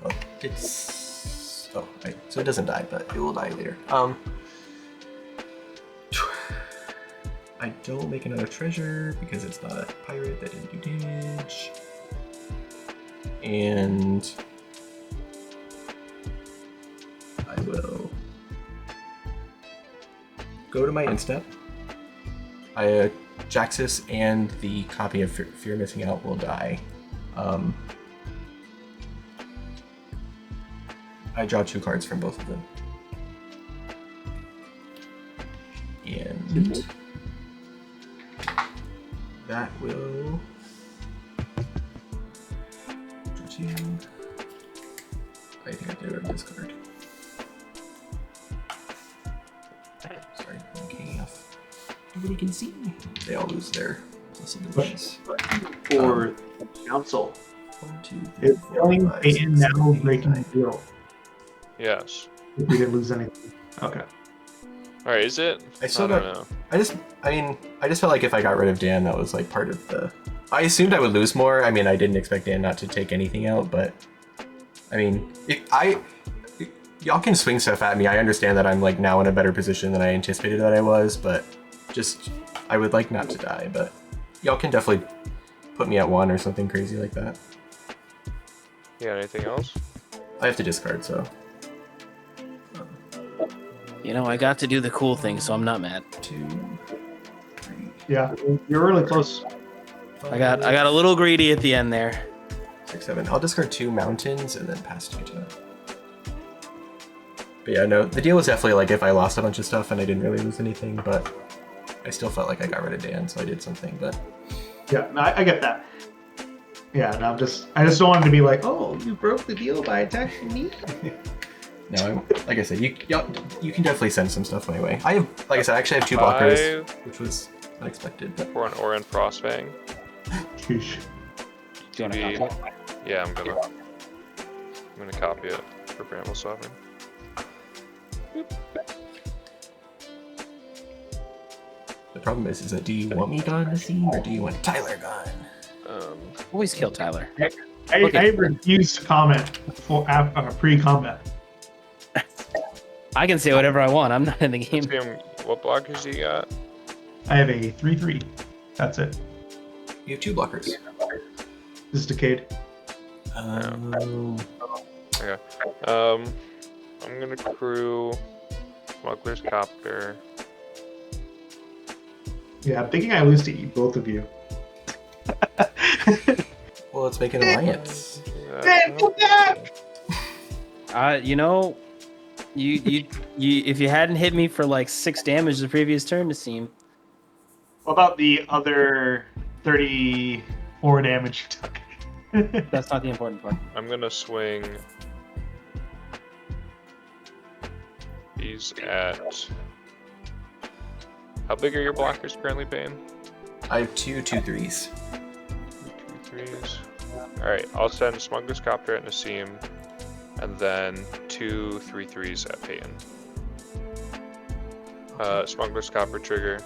well, it's so it doesn't die, but it will die later. I don't make another treasure because it's not a pirate that didn't do damage, and I will go to my instep. Jaxus and the copy of Fear Missing Out will die. I draw 2 cards from both of them. And And that will draw 2. I think I did this card. Sorry, I'm keying off. Nobody can see me. They all lose their plus abilities. For council. 1, 2, 3, It's 4, telling 5, Peyton 6, now 7, 8, breaking 9. the deal. Yes. If we didn't lose anything. Okay. All right, is it? I still don't got- know. I just felt like if I got rid of Dan, that was like part of the. I assumed I would lose more. I mean, I didn't expect Dan not to take anything out, but I mean, y'all can swing stuff at me. I understand that I'm like now in a better position than I anticipated that I was, but just I would like not to die. But y'all can definitely put me at 1 or something crazy like that. You got anything else? I have to discard, so You know, I got to do the cool thing, so I'm not mad. 2, 3, Yeah, you're really close. 5, I got a little greedy at the end there. 6, 7. I'll discard 2 mountains and then pass 2 to. But yeah, no, the deal was definitely like if I lost a bunch of stuff and I didn't really lose anything, but I still felt like I got rid of Dan, so I did something. But Yeah, no, I get that. Yeah, and I just don't want it to be like, oh, you broke the deal by attacking me. no, like I said, you can definitely send some stuff my way. I have, like I said, I actually have 2 blockers, 5 which was unexpected. But for an Oran Frostfang. Sheesh. Do you want to Be- copy it? Yeah, I'm gonna copy it for Bramble Sovereign. the problem is that do you want me gone, Nasim, or do you want Tyler gone? Always kill Tyler. I Okay. refuse to comment for pre-combat. I can say whatever I want. I'm not in the game. Tim, what blockers do you got? I have a 3/3. That's it. You have 2 blockers. This is Decade. Oh. Okay. I'm gonna crew Smuggler's Copter. Yeah, I'm thinking I lose to both of you. Well, let's make an alliance. You know, you if you hadn't hit me for like 6 damage the previous turn, to seem. What about the other 34 damage you took? That's not the important part. I'm gonna swing these at. How big are your blockers currently, Payne? I have 2 2/3s. 2/3s. Alright, I'll send Smuggler's Copter at Nasim, and then 2 3/3s at Peyton. Smuggler's Copter trigger.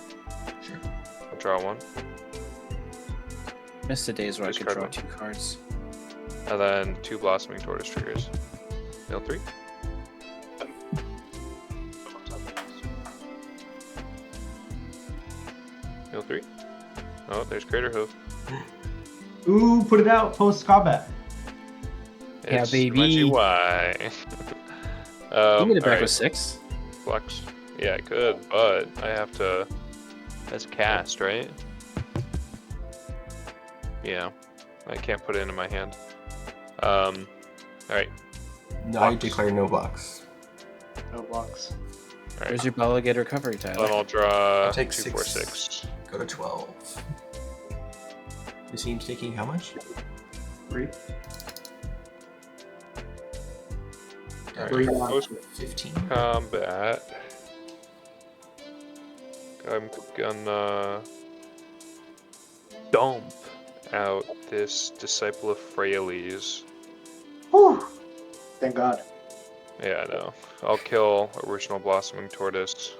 Sure. I'll draw 1. Missed the days where I could draw Discard 2 cards. And then 2 Blossoming Tortoise triggers. Mill 3. Mill 3. Oh, there's Crater Hoof. Ooh, put it out post-combat. Yeah, It's baby. MGY. You made it back alright, with 6. Flex. Yeah, I could, but I have to. That's cast, right? Yeah, I can't put it into my hand. Alright. No, I Blocks. declare no blocks. No blocks. Alright. Where's your Delegate recovery, Then Tyler? I'll draw I'll take 2, 6. 4, 6. Go to 12. Nasim's taking how much? 3. Alright, Three. post 15. combat. I'm gonna dump out this Disciple of Freyalise. Whew. Thank God. Yeah, I know. I'll kill Original Blossoming Tortoise.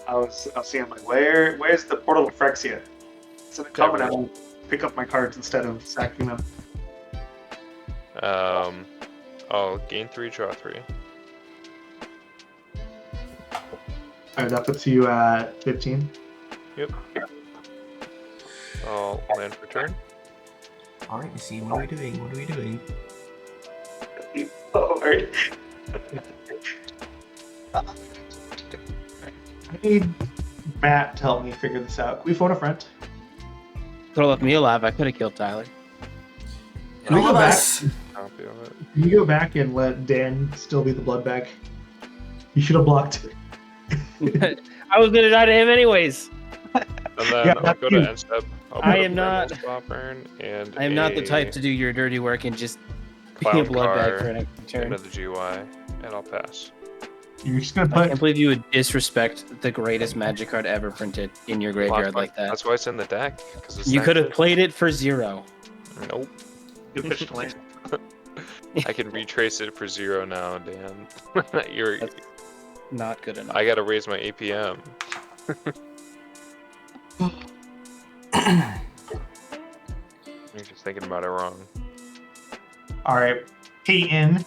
I was seeing like, where's the Portal of Phyrexia? It's in a coming. I will pick up my cards instead of sacking them. I'll gain 3, draw 3. Alright, that puts you at 15. Yep. I'll land for turn. Alright, Nasim, what are we doing? What are we doing? Oh, alright. I need Matt to help me figure this out. Can we phone a friend? Could have left me alive. I could have killed Tyler. Can we all go of back? us. Copy of it. Can you go back and let Dan still be the blood bag? You should have blocked it. I was gonna die to him anyways. And then Yeah, I'll that's go to you. end step. I'll I put a am not- Primal Spot Burn and I am not the type to do your dirty work and just be a blood bag for an extra turn. into the GY, and I'll pass. You're just gonna I put. can't believe you would disrespect the greatest magic card ever printed in your graveyard like that. That's why it's in the deck. Because You could have played it for 0. Nope. Good fish to land. I can retrace it for 0 now, Dan. You're. That's not good enough. I gotta raise my APM. You're just thinking about it wrong. All right, Peyton.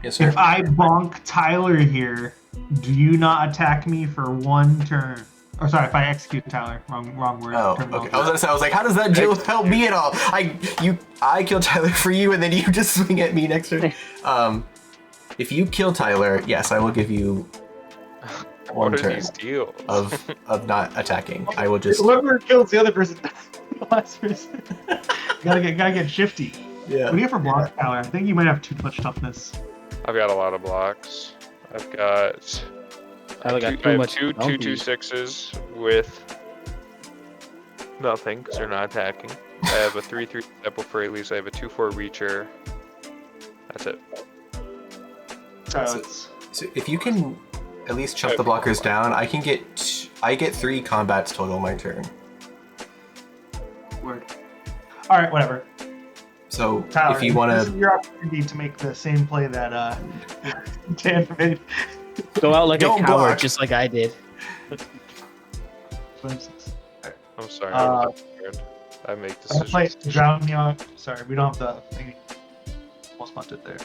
Yes, sir. If I bonk Tyler here, do you not attack me for 1 turn? Or sorry, if I execute Tyler, wrong word. Oh, okay. I was like, how does that deal help me at all? I kill Tyler for you, and then you just swing at me next turn. If you kill Tyler, yes, I will give you What 1 are turn these deals? of not attacking. I will just. Whoever kills the other person, the last person. gotta get shifty. Yeah. What do you have for block, Tyler? I think you might have too much toughness. I've got a lot of blocks. I've got. I got I too have much. two bounty. 2/6s with nothing because they're not attacking. I have a 3/3 Stepple for Elise. I have a 2/4 Reacher. That's it. So if you can at least chop the blockers down, I get 3 combats total my turn. Word. All right, whatever. So Tyler, if you want this is to, your opportunity to make the same play that Dan made. Go out like a Don't coward, block. just like I did. I'm sorry. I make I'll decisions. play Drown Young. Sorry, we don't have the thing. Almost bumped it there.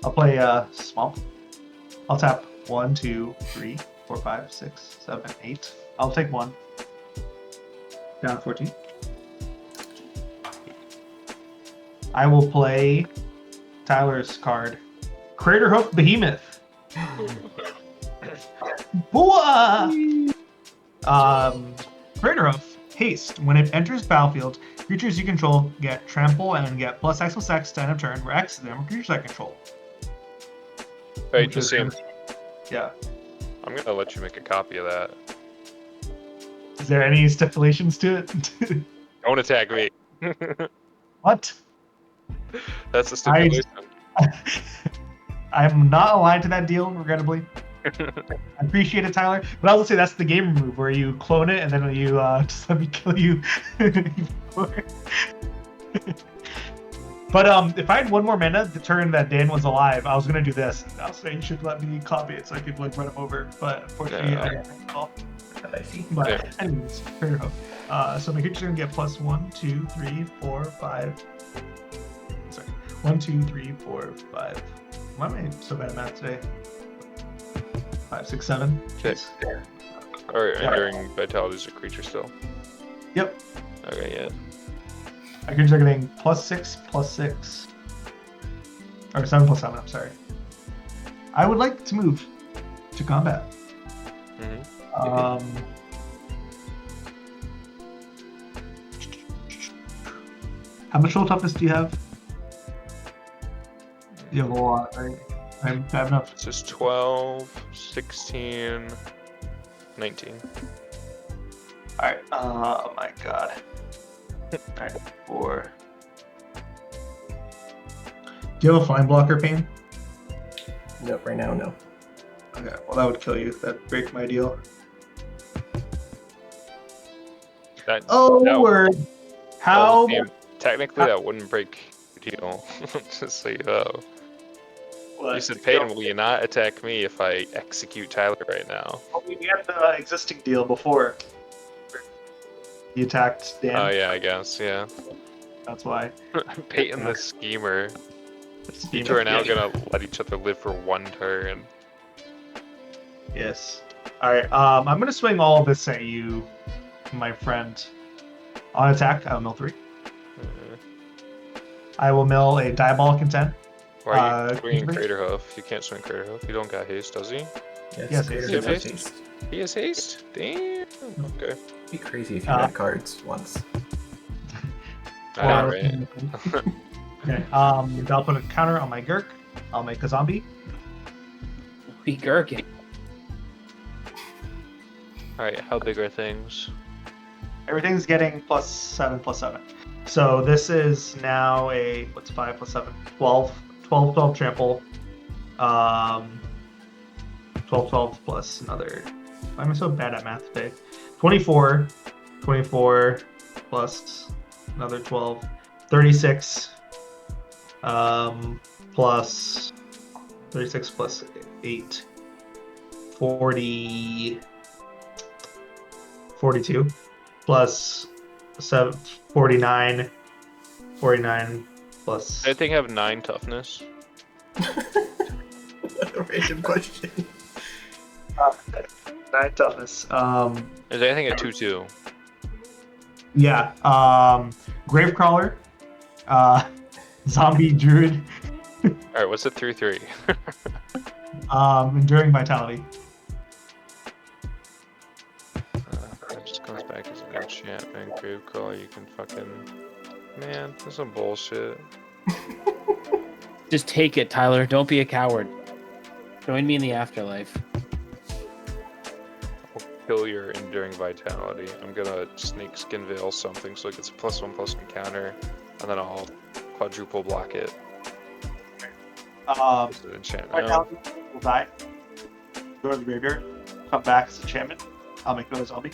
I'll play Swamp. I'll tap 1, 2, 3, 4, 5, 6, 7, 8. I'll take 1. Down to 14. I will play Tyler's card. Craterhoof Behemoth. Boa! Craterhoof. Haste. When it enters battlefield, creatures you control get trample and get +X/X to end of turn, where X of them are creatures I control. Hey, Which is Nasim, Yeah. I'm gonna let you make a copy of that. Is there any stipulations to it? Don't attack me. What? That's the stipulation. I'm not aligned to that deal, regrettably. I appreciate it, Tyler. But I will say that's the game move where you clone it and then you just let me kill you. But if I had 1 more mana the turn that Dan was alive, I was gonna do this. I'll say you should let me copy it so I could like run him over. But unfortunately, I didn't call. I see. But anyways, fair enough. So my creature's gonna get +1, 2, 3, 4, 5. Sorry, 1, 2, 3, 4, 5. Why am I so bad at math today? 5, 6, 7. Okay. Alright, entering Vitality is a creature still. Yep. Okay, yeah. My creatures are getting +6/+6. Or 7/7, I'm sorry. I would like to move to combat. Mm-hmm. How much roll toughness do you have? You have a lot, right? I have enough. This is 12, 16, 19. Alright, oh my god. Alright, 4. Do you have a flying blocker, Payne? Nope, right now, no. Okay, well that would kill you. That'd break my deal. That, Oh, that- word! How? Damn, technically, that wouldn't break your deal. Just so you know. You said, Peyton, will you not attack me if I execute Tyler right now? Well, we had the existing deal before. He attacked Dan. Oh, yeah, I guess, yeah. That's why. Peyton the schemer. You two are now gonna let each other live for 1 turn. Yes. Alright, I'm gonna swing all of this at you, my friend. On attack, I'll mill 3. I will mill a Diabolic Intent. Why are you swinging creature Craterhoof? You can't swing Craterhoof. You don't got haste, does he? Yes, Creator he has has haste. He has haste? Damn. Okay. It'd be crazy if you had cards once. I know, right? Okay, I'll put a counter on my Gurk. I'll make a zombie. We gurking. Alright, how big are things? Everything's getting +7/+7. So this is now a, what's 5 + 7? 12 trample. 12 plus another. Why am I so bad at math today? 24 plus another 12. 36. Plus 36 plus 8. 42 plus 7, 49 plus. Does anything have 9 toughness? What a random question. 9 toughness. Is anything at 2/2? Yeah. Gravecrawler. Zombie druid. Alright, what's a 3/3? Enduring vitality. That just comes back as an enchantment. Gravecrawler, you can fucking. Man, that's some bullshit. Just take it, Tyler. Don't be a coward. Join me in the afterlife. I'll kill your enduring vitality. I'm gonna snakeskin veil something so it gets a +1/+1 counter, and then I'll quadruple block it. It's an enchantment. Vitality will die. Go to the graveyard. Come back as enchantment. I'll make another zombie.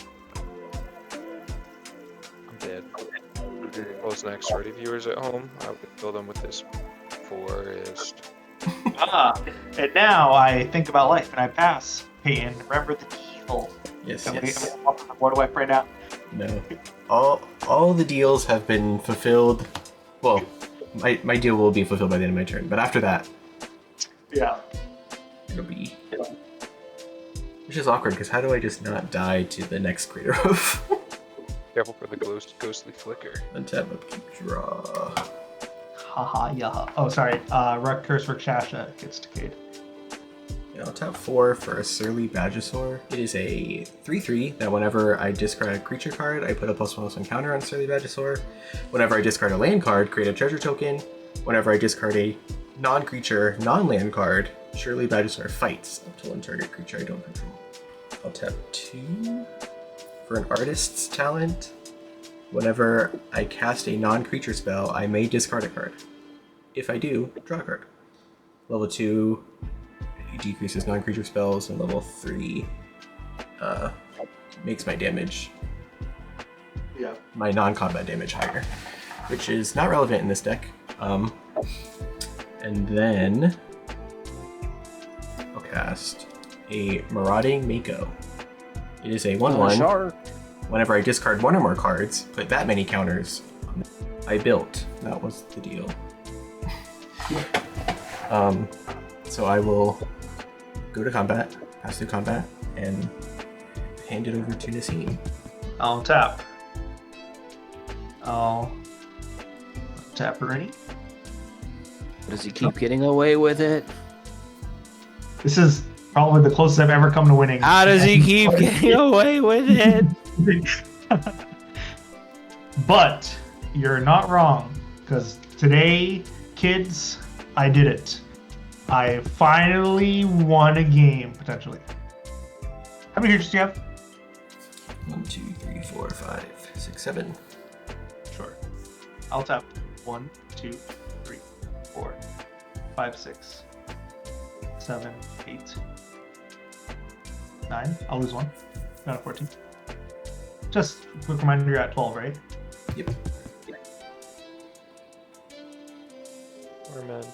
I'm dead. What was next? Ready, viewers at home? I would kill them with this forest. And now I think about life and I pass. Peyton, remember the deal. Yes, I'm yes. gonna walk on the board wipe right now. No. All the deals have been fulfilled. Well, my deal will be fulfilled by the end of my turn, but after that, Yeah. it'll be. Which is awkward, because how do I just not die to the next Crater Hoof? Careful for the ghostly flicker. Untap, upkeep, draw. Haha, yeah. Oh, sorry. Curse Rakshasha gets decayed. Yeah, I'll tap 4 for a Surly Badgesaur. It is a 3/3 that whenever I discard a creature card, I put a +1/+1 counter on Surly Badgesaur. Whenever I discard a land card, create a treasure token. Whenever I discard a non-creature, non-land card, Surly Badgesaur fights up to one target creature I don't control. I'll tap 2 for an Artist's Talent. Whenever I cast a non-creature spell, I may discard a card. If I do, draw a card. Level 2 decreases non-creature spells, and level 3 makes my damage, my non-combat damage higher, which is not relevant in this deck. And then I'll cast a Marauding Mako. It is a 1/1. Whenever I discard one or more cards, put that many counters on the I built. That was the deal. So I will go to combat, pass through combat, and hand it over to Nasim. I'll tap. I'll tap ready. Does he keep getting away with it? This is probably the closest I've ever come to winning. How does he keep getting away with it? But you're not wrong, because today, kids, I did it. I finally won a game, potentially. How many creatures do you have? 1, 2, 3, 4, 5, 6, 7. Sure. I'll tap 1, 2, 3, 4, 5, 6, 7, 8, 9. I'll lose 1. Not a 14. Just a quick reminder, you're at 12, right? Yep. Torment.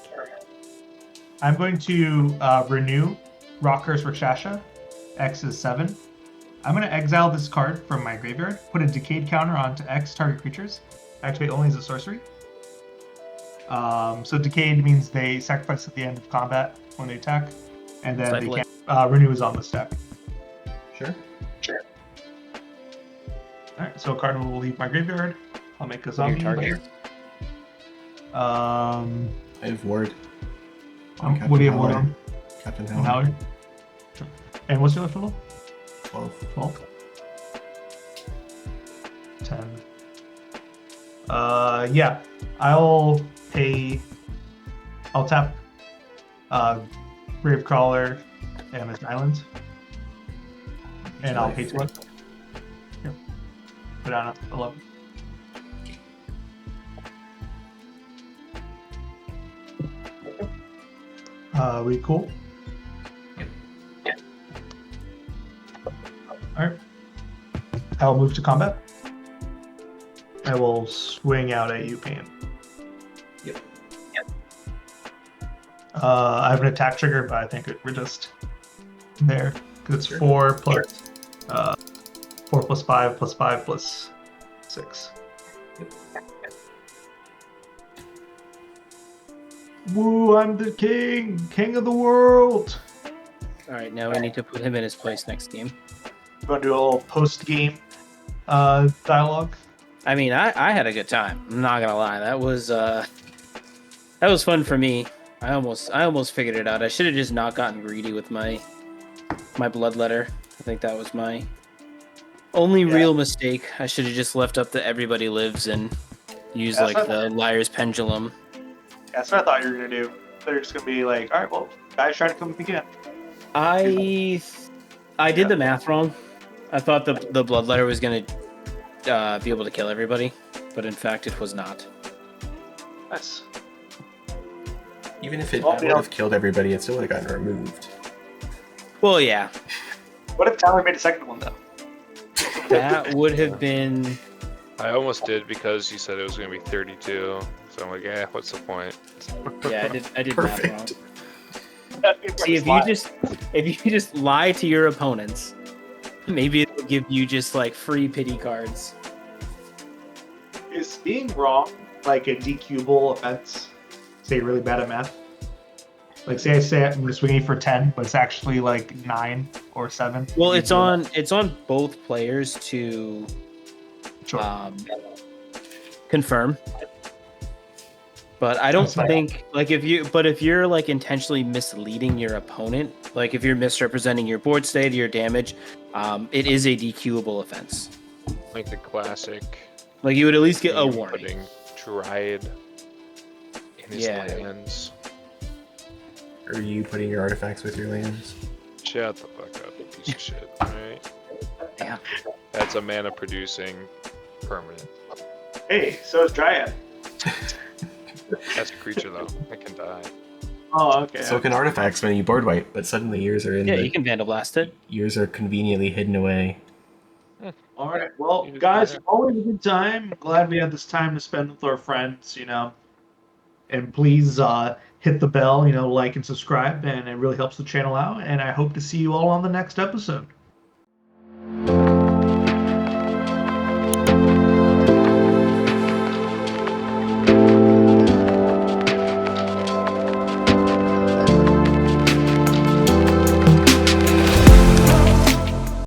I'm going to renew Rock Curse Rakshasha. X is 7. I'm going to exile this card from my graveyard, put a Decayed counter onto X target creatures. Activate only as a sorcery. So Decayed means they sacrifice at the end of combat when they attack, and then they can't. Renew is on the stack. Sure. Alright, so a card will leave my graveyard. I'll make a zombie. Target. I have Ward. What do you have on? Captain And Howler. Howler? Sure. And what's your left total? 12. 12. 10. Yeah. I'll tap Gravecrawler and Miss Island. And I'll pay 2 life. Here. Put down 11. We cool? Yep. Alright. I'll move to combat. I will swing out at you, Peyton. Yep. I have an attack trigger, but I think we're just there. Because it's 4 plus 4 plus 5 plus 5 plus 6. Yep. Woo, I'm the king of the world. All right, now we need to put him in his place next game. I'm going to do a little post-game dialogue. I mean, I had a good time. I'm not gonna lie. That was fun for me. I almost figured it out. I should have just not gotten greedy with my bloodletter. I think that was my only real mistake. I should have just left up to everybody lives and used like the liar's pendulum. That's what I thought you were going to do. They're just going to be like, all right, well, guys trying to come again. I did the math wrong. I thought the bloodletter was gonna be able to kill everybody, but in fact it was not. Nice. Even if it would have killed everybody, it still would have gotten removed. Well, yeah. What if Tyler made a second one, though? That would have been... I almost did because you said it was going to be 32. So I'm like, what's the point? Yeah, I did math wrong. Perfect. See, if you just lie to your opponents, maybe it'll give you just like free pity cards. Is being wrong like a DQable offense? Say you're really bad at math. Like say I'm just swinging for 10, but it's actually like 9 or 7. Well, it's on both players to confirm. But I don't think like if you're like intentionally misleading your opponent, like if you're misrepresenting your board state or your damage, it is a DQable offense. Like the classic. Like you would at least get a warning. Putting Dryad in his lands. Are you putting your artifacts with your lands? Shut the fuck up, you piece of shit. Alright. Yeah. That's a mana producing permanent. Hey, so is Dryad. That's a creature though. It can die. Oh, okay. So can artifacts when you board wipe, but suddenly yours are in Yeah, you can Vandal Blast it. yours are conveniently hidden away. All right. Well, guys, always a good time. Glad we had this time to spend with our friends, And please hit the bell, like and subscribe, and it really helps the channel out. And I hope to see you all on the next episode.